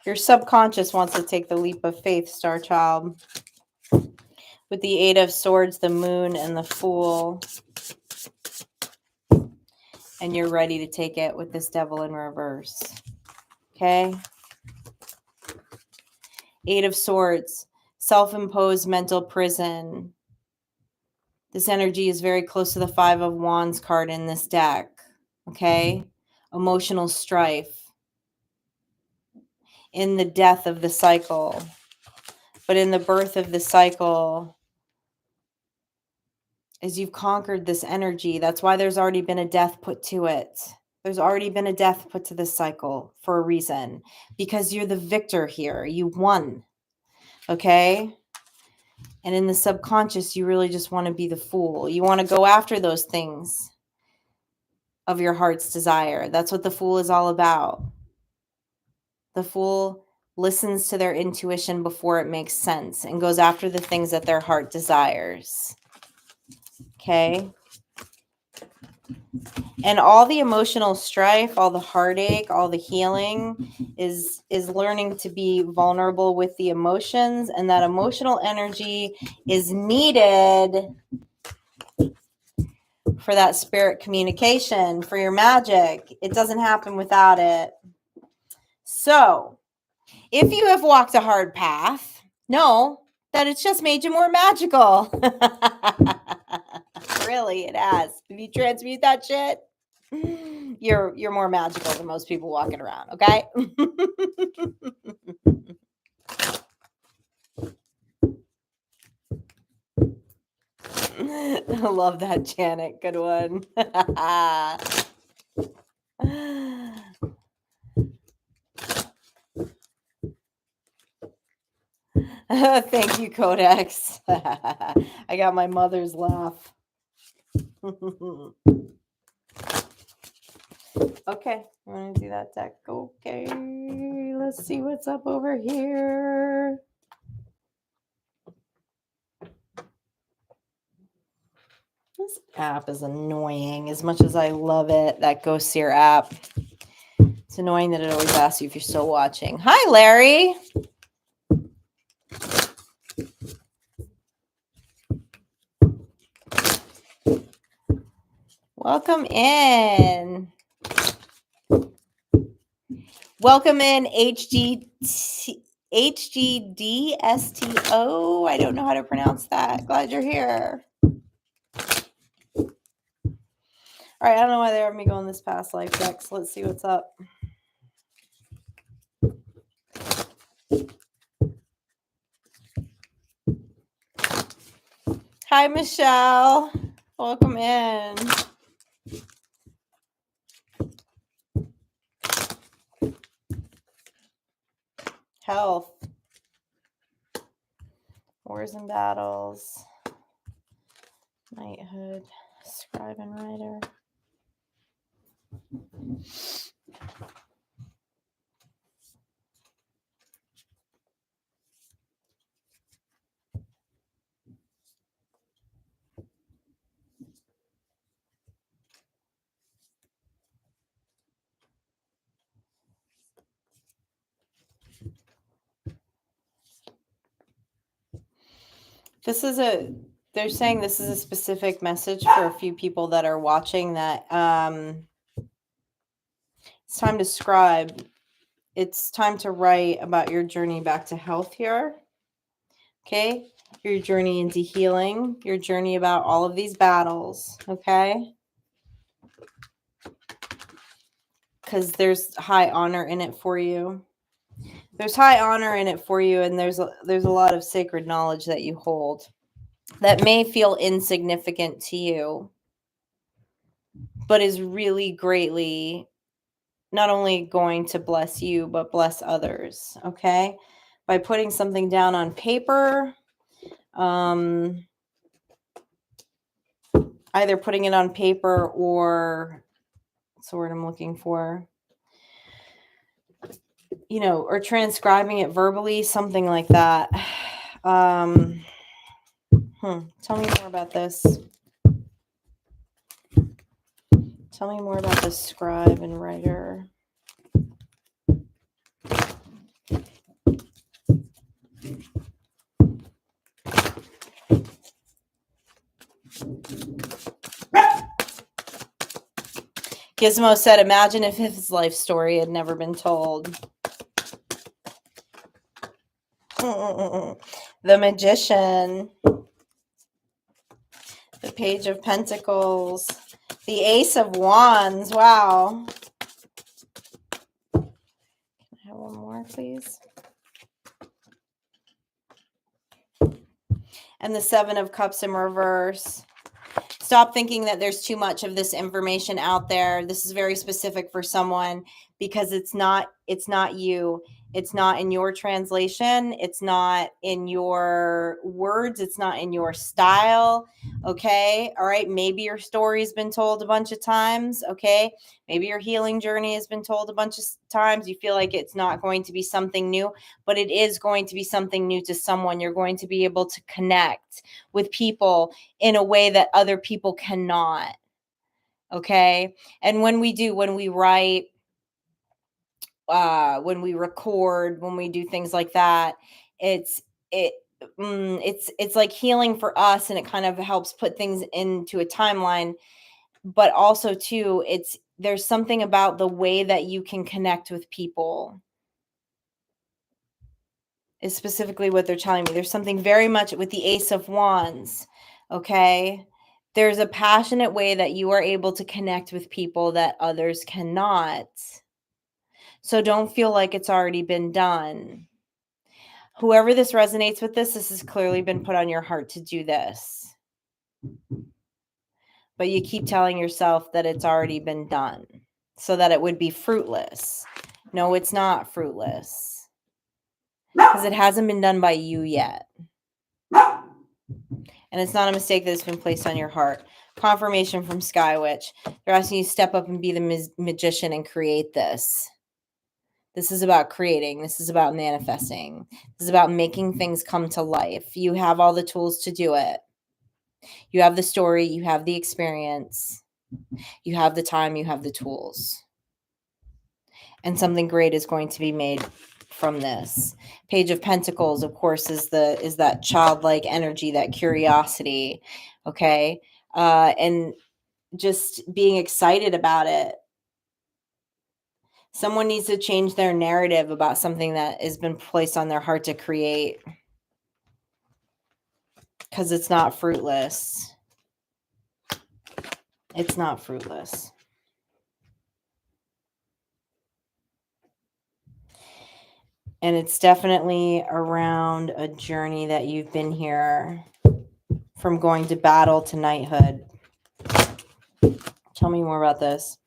Your subconscious wants to take the leap of faith, Star Child. With the Eight of Swords, the Moon, and the Fool. And you're ready to take it with this Devil in reverse. Okay? Eight of Swords. Self-imposed mental prison. This energy is very close to the Five of Wands card in this deck. Okay? Emotional strife. In the death of the cycle. But in the birth of the cycle, as you've conquered this energy, that's why there's already been a death put to it. There's already been a death put to this cycle for a reason. Because you're the victor here. You won. Okay? And in the subconscious, you really just want to be the Fool. You want to go after those things of your heart's desire. That's what the Fool is all about. The Fool listens to their intuition before it makes sense and goes after the things that their heart desires. Okay? And all the emotional strife, all the heartache, all the healing is learning to be vulnerable with the emotions, and that emotional energy is needed for that spirit communication, for your magic. It doesn't happen without it. So, if you have walked a hard path, know that it's just made you more magical. Really, it has. If you transmute that shit, you're more magical than most people walking around, okay? I love that, Janet. Good one. Thank you, Codex. I got my mother's laugh. Okay, I'm going to do that deck. Okay, let's see what's up over here. This app is annoying as much as I love it. That Ghost Seer app. It's annoying that it always asks you if you're still watching. Hi, Larry. Welcome in. Welcome in, HGDSTO. I don't know how to pronounce that. Glad you're here. All right, I don't know why they have me going this past life deck, so let's see what's up. Hi, Michelle. Welcome in. Health. Wars and battles. Knighthood. Scribe and writer. They're saying this is a specific message for a few people that are watching, that it's time to scribe. It's time to write about your journey back to health here. Okay? Your journey into healing, your journey about all of these battles. Okay? Because there's high honor in it for you. There's high honor in it for you, and there's a lot of sacred knowledge that you hold that may feel insignificant to you, but is really greatly not only going to bless you, but bless others, okay? By putting something down on paper, either putting it on paper or, what's the word I'm looking for? Or transcribing it verbally, something like that. Tell me more about this. Tell me more about the scribe and writer. Gizmo said, imagine if his life story had never been told. The Magician. The Page of Pentacles. The Ace of Wands. Wow. Can I have one more, please? And the Seven of Cups in reverse. Stop thinking that there's too much of this information out there. This is very specific for someone, because it's not you. It's not in your translation. It's not in your words. It's not in your style. Okay. All right. Maybe your story's been told a bunch of times. Okay. Maybe your healing journey has been told a bunch of times. You feel like it's not going to be something new, but it is going to be something new to someone. You're going to be able to connect with people in a way that other people cannot. Okay. And when we write, when we record, when we do things like that, it's it it's like healing for us, and it kind of helps put things into a timeline. But also too, there's something about the way that you can connect with people is specifically what they're telling me. There's something very much with the Ace of Wands. Okay. There's a passionate way that you are able to connect with people that others cannot. So don't feel like it's already been done. Whoever this resonates with, this has clearly been put on your heart to do this. But you keep telling yourself that it's already been done so that it would be fruitless. No, it's not fruitless because it hasn't been done by you yet. And it's not a mistake that has been placed on your heart. Confirmation from Sky Witch. They're asking you to step up and be the magician and create this. This is about creating. This is about manifesting. This is about making things come to life. You have all the tools to do it. You have the story. You have the experience. You have the time. You have the tools. And something great is going to be made from this. Page of Pentacles, of course, is that childlike energy, that curiosity. Okay. And just being excited about it. Someone needs to change their narrative about something that has been placed on their heart to create, because it's not fruitless. It's not fruitless. And it's definitely around a journey that you've been here, from going to battle to knighthood. Tell me more about this.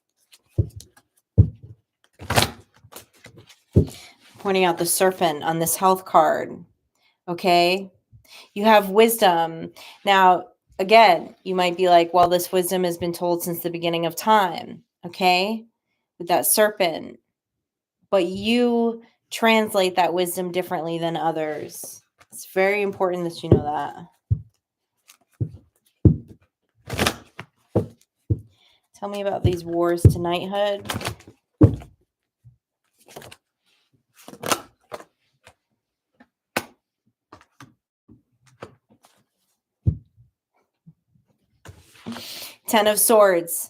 Pointing out the serpent on this health card. Okay. You have wisdom. Now, again, you might be like, well, this wisdom has been told since the beginning of time. Okay. With that serpent. But you translate that wisdom differently than others. It's very important that you know that. Tell me about these wars to knighthood. Ten of Swords.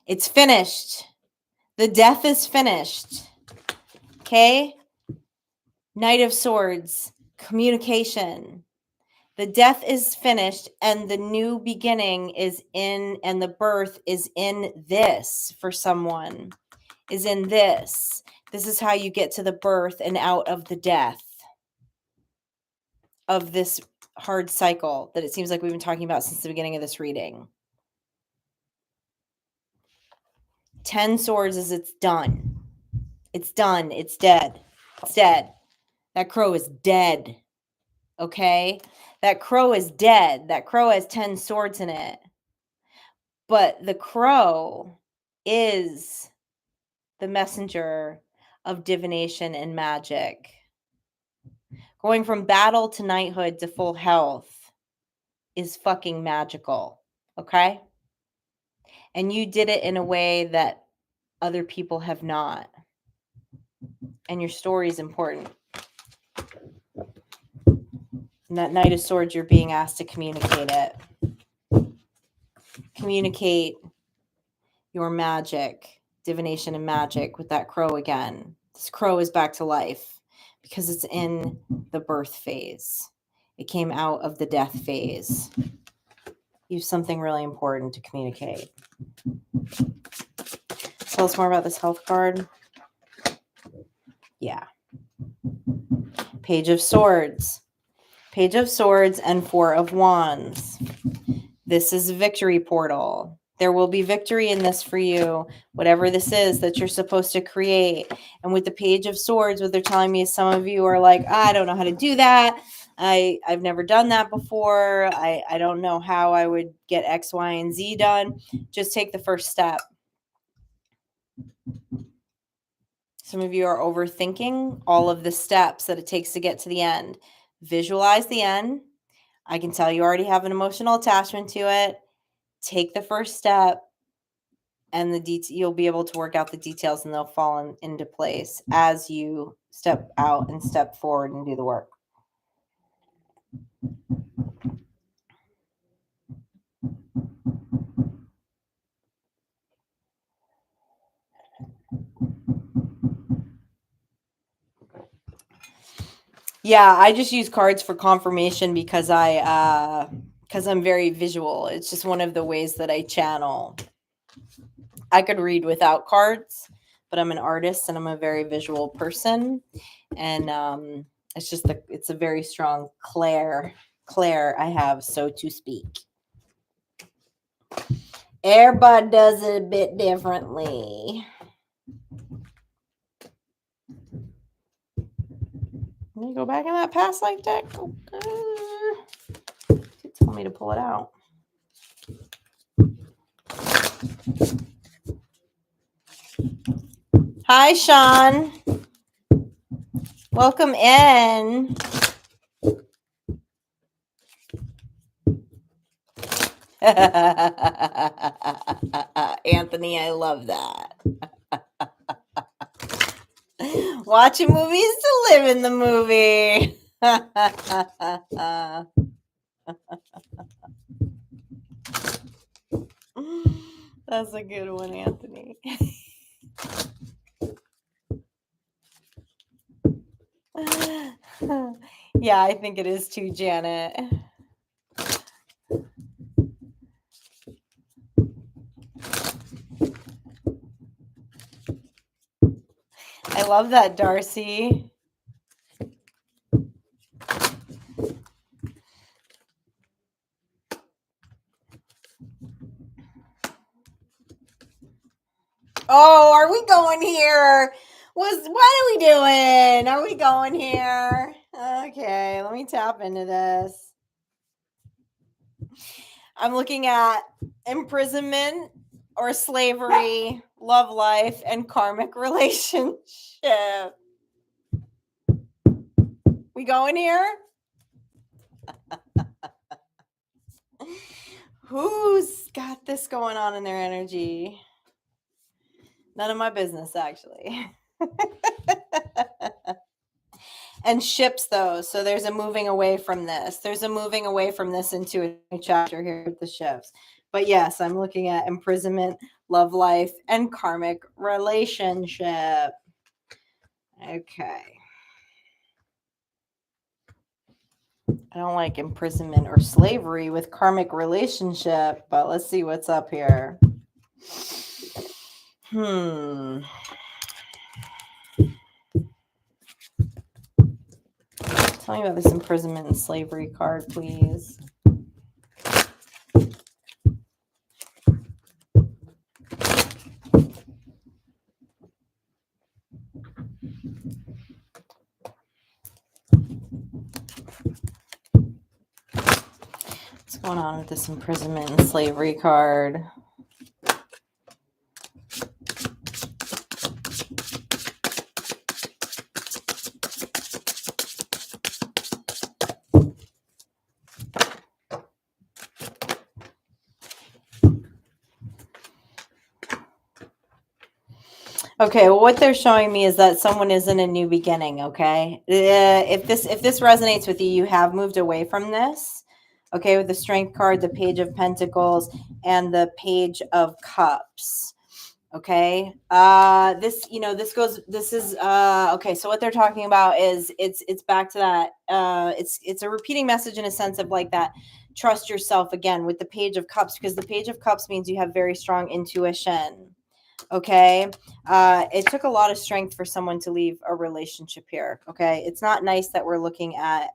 It's finished. The death is finished. Okay? Knight of Swords. Communication. The death is finished, and the new beginning is in, and the birth is in this for someone. Is in this. This is how you get to the birth and out of the death of this hard cycle that it seems like we've been talking about since the beginning of this reading. 10 swords is it's done. It's done. It's dead. It's dead. That crow is dead. Okay? That crow is dead. That crow has 10 swords in it. But the crow is the messenger of divination and magic. Going from battle to knighthood to full health is fucking magical. Okay? And you did it in a way that other people have not. And your story is important. And that Knight of Swords, you're being asked to communicate it. Communicate your magic, divination and magic with that crow again. This crow is back to life because it's in the birth phase. It came out of the death phase. You have something really important to communicate. Tell us more about this health card. Yeah. Page of Swords. Page of Swords and Four of Wands. This is a victory portal. There will be victory in this for you, whatever this is that you're supposed to create. And with the Page of Swords, what they're telling me is some of you are like, I don't know how to do that. I've never done that before. I don't know how I would get X, Y, and Z done. Just take the first step. Some of you are overthinking all of the steps that it takes to get to the end. Visualize the end. I can tell you already have an emotional attachment to it. Take the first step. and you'll be able to work out the details, and they'll fall into place as you step out and step forward and do the work. Yeah, I just use cards for confirmation because I'm very visual. It's just one of the ways that I channel. I could read without cards, but I'm an artist and I'm a very visual person, and it's just it's a very strong clair I have, so to speak. Everybody does it a bit differently. Let me go back in that past life deck. Okay. Tell me to pull it out. Hi, Sean. Welcome in. Anthony, I love that. Watching movies to live in the movie. That's a good one, Anthony. Yeah, I think it is too, Janet. I love that, Darcy. Oh, are we going here? What are we doing? Are we going here? Okay, let me tap into this. I'm looking at imprisonment or slavery, love life, and karmic relationship. We going here? Who's got this going on in their energy? None of my business, actually. And ships, though. So there's a moving away from this. There's a moving away from this into a new chapter here with the ships. But yes, I'm looking at imprisonment, love life, and karmic relationship. Okay. I don't like imprisonment or slavery with karmic relationship, but let's see what's up here. Tell me about this imprisonment and slavery card, please. What's going on with this imprisonment and slavery card? Okay, well, what they're showing me is that someone is in a new beginning, okay? If this resonates with you, you have moved away from this, okay, with the Strength card, the Page of Pentacles, and the Page of Cups, okay? Okay, so what they're talking about is it's back to that, it's a repeating message in a sense of like that, trust yourself again with the Page of Cups, because the Page of Cups means you have very strong intuition. Okay. It took a lot of strength for someone to leave a relationship here. Okay. It's not nice that we're looking at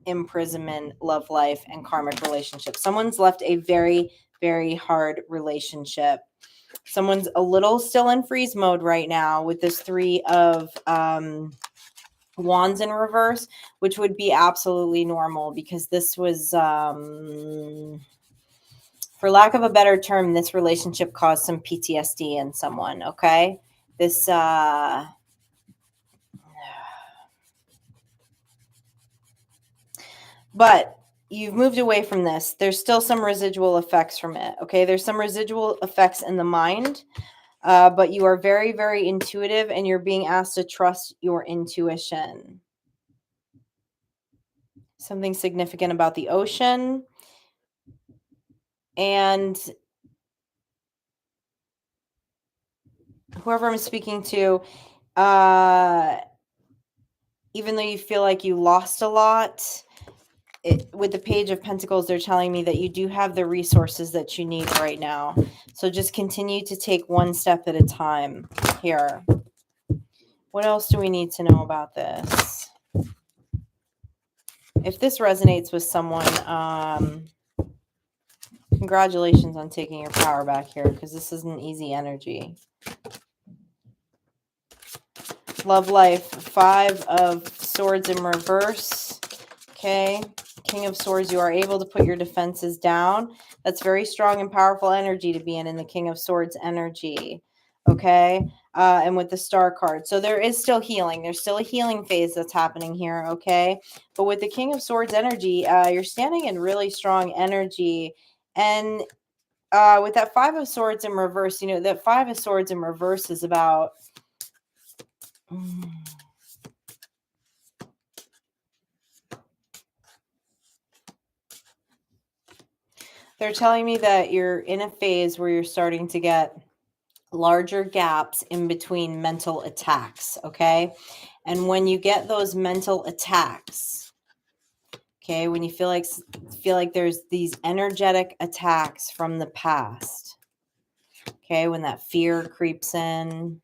imprisonment, love life, and karmic relationships. Someone's left a very, very hard relationship. Someone's a little still in freeze mode right now with this 3 of Wands in reverse, which would be absolutely normal because this was, for lack of a better term, this relationship caused some PTSD in someone, okay? This, but, you've moved away from this. There's still some residual effects from it. Okay. There's some residual effects in the mind, but you are very, very intuitive and you're being asked to trust your intuition. Something significant about the ocean. And whoever I'm speaking to, even though you feel like you lost a lot, with the Page of Pentacles, they're telling me that you do have the resources that you need right now. So just continue to take one step at a time here. What else do we need to know about this? If this resonates with someone, congratulations on taking your power back here, because this isn't easy energy. Love life, 5 of Swords in reverse. Okay. King of Swords, you are able to put your defenses down. That's very strong and powerful energy to be in the King of Swords energy. Okay. And with the Star card. So there is still healing. There's still a healing phase that's happening here. Okay. But with the King of Swords energy, you're standing in really strong energy. And with that 5 of Swords in reverse, you know, that 5 of Swords in reverse is about... They're telling me that you're in a phase where you're starting to get larger gaps in between mental attacks, okay? And when you get those mental attacks, okay, when you feel like there's these energetic attacks from the past, okay, when that fear creeps in,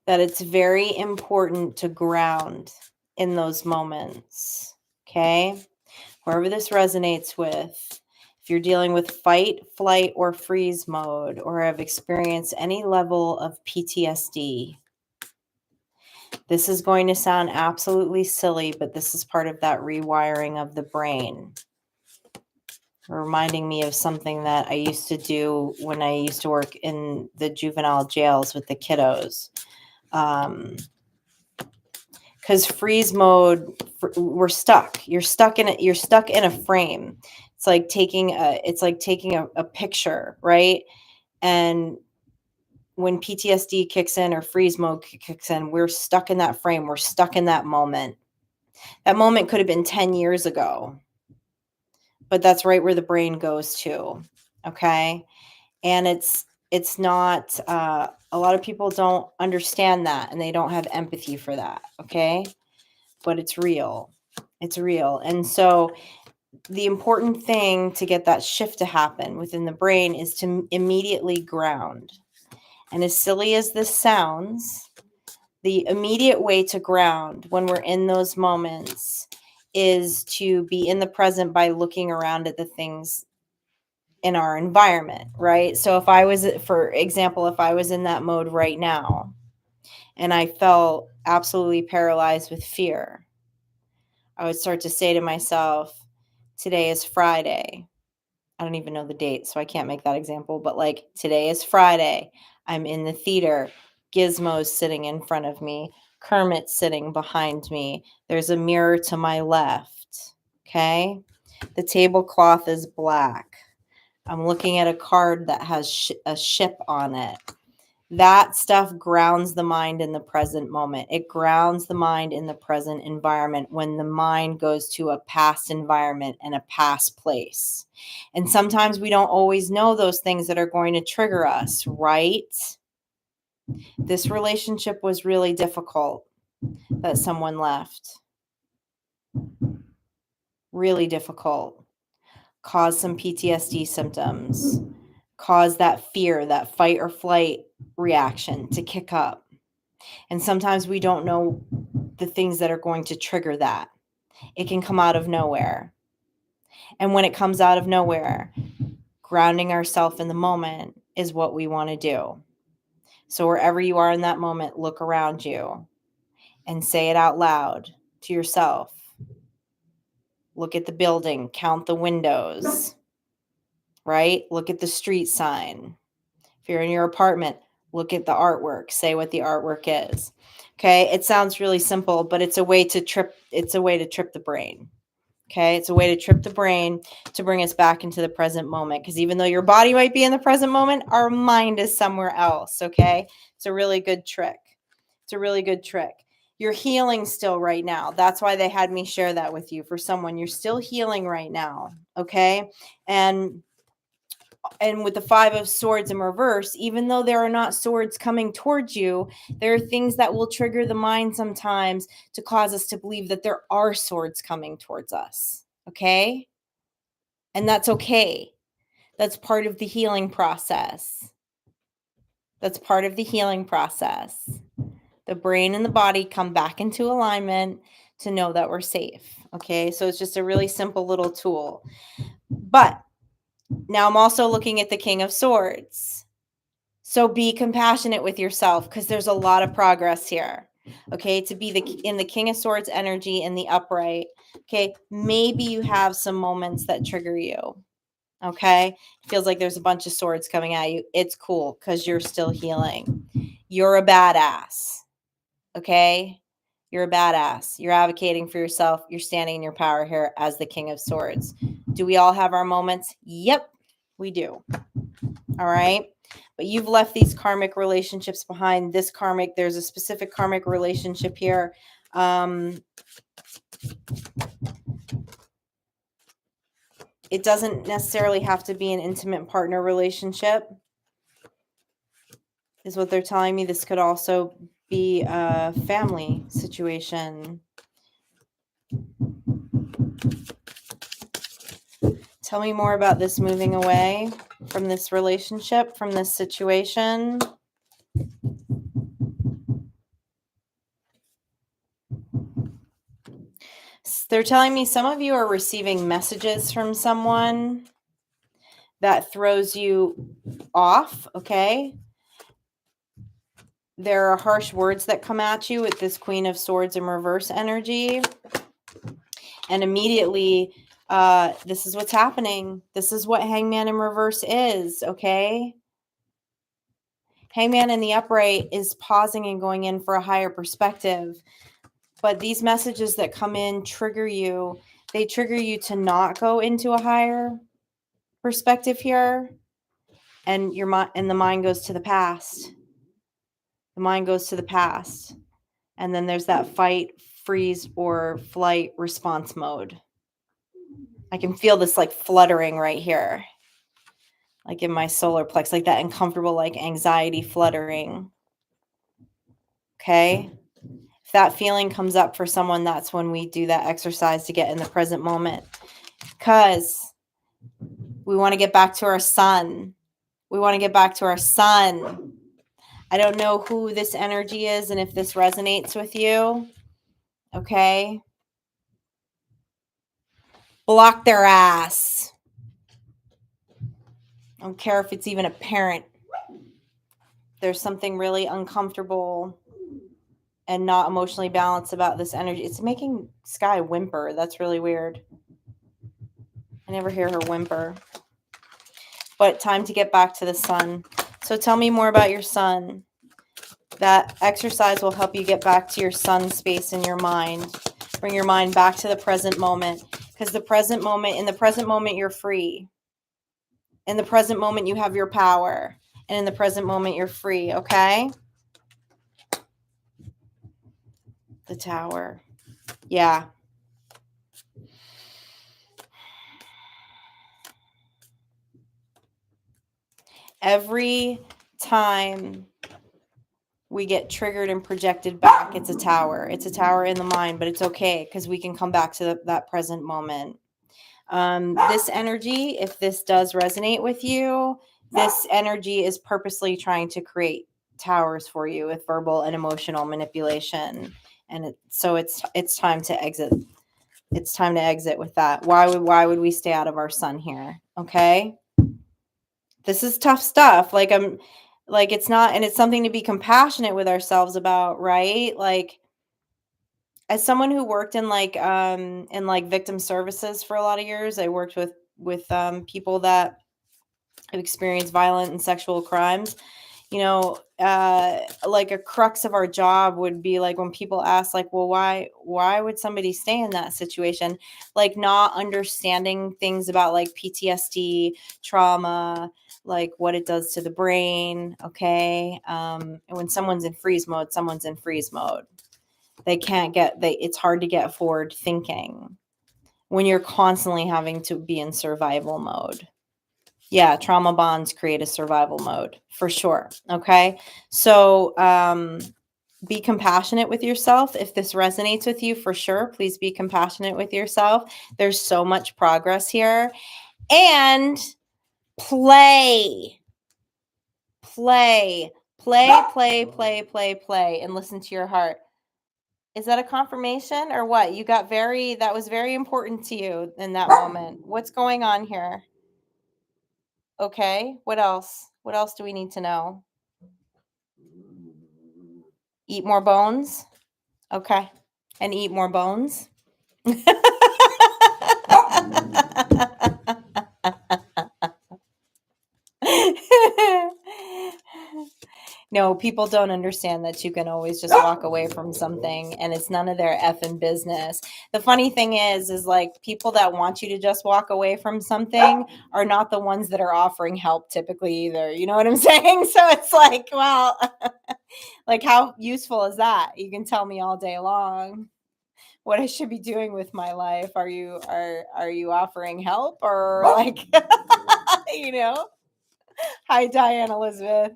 that it's very important to ground in those moments, okay? Wherever this resonates with, if you're dealing with fight, flight, or freeze mode, or have experienced any level of PTSD, this is going to sound absolutely silly, but this is part of that rewiring of the brain. Reminding me of something that I used to do when I used to work in the juvenile jails with the kiddos. Because freeze mode, we're stuck. You're stuck in it. You're stuck in a frame. It's like taking a picture, right? And when PTSD kicks in or freeze mode kicks in, we're stuck in that frame. We're stuck in that moment. That moment could have been 10 years ago, but that's right where the brain goes to. Okay. And it's not, a lot of people don't understand that and they don't have empathy for that. Okay. But it's real. It's real. And so the important thing to get that shift to happen within the brain is to immediately ground. And as silly as this sounds, the immediate way to ground when we're in those moments is to be in the present by looking around at the things in our environment, right? So if I was, for example, if I was in that mode right now and I felt absolutely paralyzed with fear, I would start to say to myself, today is Friday. I don't even know the date, so I can't make that example, but like today is Friday. I'm in the theater. Gizmo's sitting in front of me. Kermit's sitting behind me. There's a mirror to my left. Okay. The tablecloth is black. I'm looking at a card that has a ship on it. That stuff grounds the mind in the present moment. It grounds the mind in the present environment when the mind goes to a past environment and a past place. And sometimes we don't always know those things that are going to trigger us, right? This relationship was really difficult that someone left. Really difficult. Caused some PTSD symptoms. Caused that fear, that fight or flight reaction to kick up. And sometimes we don't know the things that are going to trigger that. It can come out of nowhere. And when it comes out of nowhere, grounding ourselves in the moment is what we want to do. So wherever you are in that moment, look around you and say it out loud to yourself. Look at the building, count the windows, right? Look at the street sign. If you're in your apartment, Look at the artwork. Say what the artwork is. Okay. It sounds really simple, but it's a way to trip the brain. Okay. It's a way to trip the brain to bring us back into the present moment. Because even though your body might be in the present moment, our mind is somewhere else. Okay. It's a really good trick. It's a really good trick. You're healing still right now. That's why they had me share that with you. For someone, you're still healing right now. Okay. And with the 5 of swords in reverse, even though there are not swords coming towards you, there are things that will trigger the mind sometimes to cause us to believe that there are swords coming towards us. Okay. And that's okay. That's part of the healing process. That's part of the healing process. The brain and the body come back into alignment to know that we're safe. Okay. So it's just a really simple little tool. But now I'm also looking at the King of Swords. So be compassionate with yourself because there's a lot of progress here. Okay. To be in the King of Swords energy in the upright. Okay. Maybe you have some moments that trigger you. Okay. It feels like there's a bunch of swords coming at you. It's cool because you're still healing. You're a badass. Okay. You're a badass. You're advocating for yourself. You're standing in your power here as the King of Swords. Do we all have our moments? Yep, we do. All right. But you've left these karmic relationships behind. There's a specific karmic relationship here. It doesn't necessarily have to be an intimate partner relationship, is what they're telling me. This could also be a family situation. Tell me more about this moving away from this relationship, from this situation. They're telling me some of you are receiving messages from someone that throws you off, okay? There are harsh words that come at you with this Queen of Swords in reverse energy. And immediately, this is what's happening. This is what Hangman in reverse is, okay? Hangman in the upright is pausing and going in for a higher perspective. But these messages that come in trigger you. They trigger you to not go into a higher perspective here. And the mind goes to the past. The mind goes to the past. And then there's that fight, freeze, or flight response mode. I can feel this like fluttering right here. Like in my solar plex, like that uncomfortable, like anxiety fluttering. Okay. If that feeling comes up for someone, that's when we do that exercise to get in the present moment. Because we want to get back to our sun. We want to get back to our sun. I don't know who this energy is and if this resonates with you. Okay. Block their ass. I don't care if it's even a parent. There's something really uncomfortable and not emotionally balanced about this energy. It's making Sky whimper. That's really weird. I never hear her whimper. But time to get back to the sun. So tell me more about your sun. That exercise will help you get back to your sun space in your mind. Bring your mind back to the present moment. Because in the present moment, you're free. In the present moment, you have your power. And in the present moment, you're free, okay? The Tower. Yeah. Every time we get triggered and projected back, it's a tower. It's a tower in the mind, but it's okay because we can come back to that present moment. This energy, if this does resonate with you, this energy is purposely trying to create towers for you with verbal and emotional manipulation. And so it's time to exit. It's time to exit with that. Why would we stay out of our sun here? Okay. This is tough stuff. It's not, and it's something to be compassionate with ourselves about, right? Like, as someone who worked in victim services for a lot of years, I worked with people that have experienced violent and sexual crimes. You know, like a crux of our job would be like when people ask like, well, why would somebody stay in that situation? Like not understanding things about like PTSD, trauma, like what it does to the brain. Okay. And when someone's in freeze mode, someone's in freeze mode. It's hard to get forward thinking when you're constantly having to be in survival mode. Yeah, trauma bonds create a survival mode for sure. Okay. So be compassionate with yourself. If this resonates with you, for sure, please be compassionate with yourself. There's so much progress here. And play, play, play, play, play, play, play, and listen to your heart. Is that a confirmation or what? That was very important to you in that moment. What's going on here? Okay. What else? What else do we need to know? Eat more bones. Okay. And eat more bones. No, people don't understand that you can always just walk away from something and it's none of their effing business. The funny thing is like people that want you to just walk away from something are not the ones that are offering help typically either. You know what I'm saying? So it's like, well, like how useful is that? You can tell me all day long what I should be doing with my life. Are you offering help or like you know? Hi, Diane Elizabeth.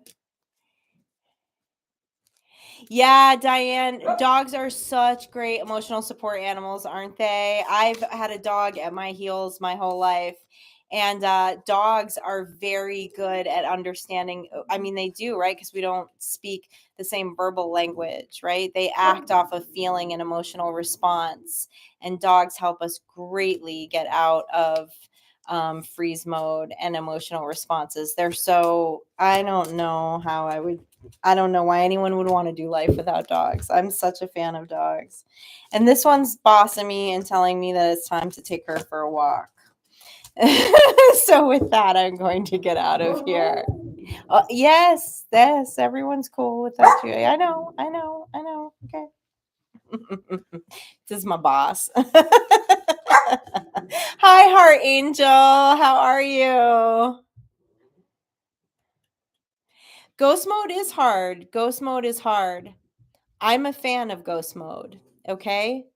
Yeah, Diane, dogs are such great emotional support animals, aren't they? I've had a dog at my heels my whole life. And dogs are very good at understanding. I mean, they do, right? Because we don't speak the same verbal language, right? They act off of feeling and emotional response. And dogs help us greatly get out of freeze mode and emotional responses. I don't know I don't know why anyone would want to do life without dogs. I'm such a fan of dogs. And this one's bossing me and telling me that it's time to take her for a walk. So with that, I'm going to get out of here. Yes, everyone's cool with that too. I know. Okay. This is my boss. Hi, Heart Angel. How are you? Ghost mode is hard. Ghost mode is hard. I'm a fan of ghost mode. Okay.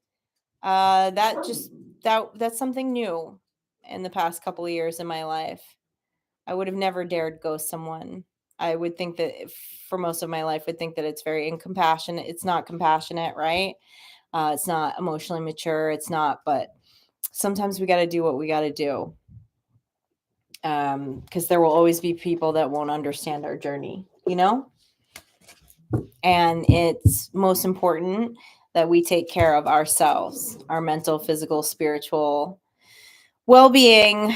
That's something new in the past couple of years in my life. I would have never dared ghost someone. I would think that for most of my life, would think that it's very incompassionate. It's not compassionate, right? It's not emotionally mature. It's not, but sometimes we got to do what we got to do. Because there will always be people that won't understand our journey, you know? And it's most important that we take care of ourselves, our mental, physical, spiritual well-being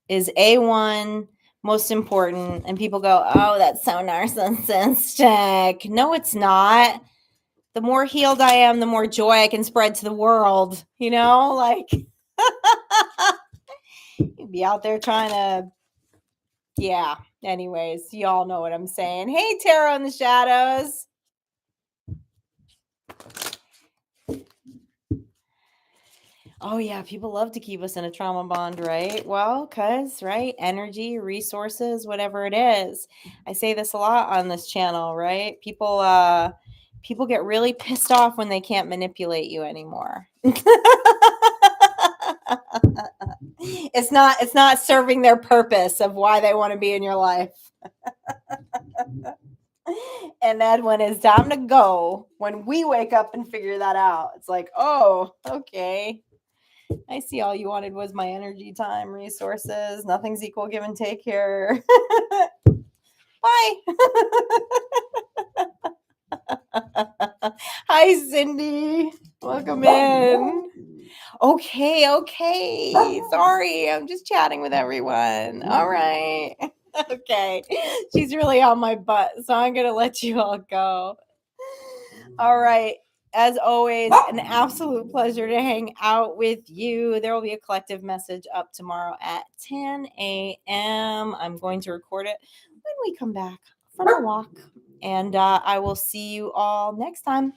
is A1, most important. And people go, oh, that's so narcissistic. No, it's not. The more healed I am, the more joy I can spread to the world. You know, like you'd be out there trying to, yeah. Anyways, you all know what I'm saying. Hey, Tarot in the shadows. Oh, yeah. People love to keep us in a trauma bond, right? Well, right? Energy, resources, whatever it is. I say this a lot on this channel, right? People get really pissed off when they can't manipulate you anymore. It's not serving their purpose of why they want to be in your life. And then when it's time to go, when we wake up and figure that out, it's like, oh, okay. I see all you wanted was my energy, time, resources. Nothing's equal give and take here. Bye. Hi, Cindy. Welcome in. Okay. Sorry, I'm just chatting with everyone. All right. Okay. She's really on my butt, so I'm going to let you all go. All right. As always, an absolute pleasure to hang out with you. There will be a collective message up tomorrow at 10 a.m. I'm going to record it when we come back from a walk. And I will see you all next time.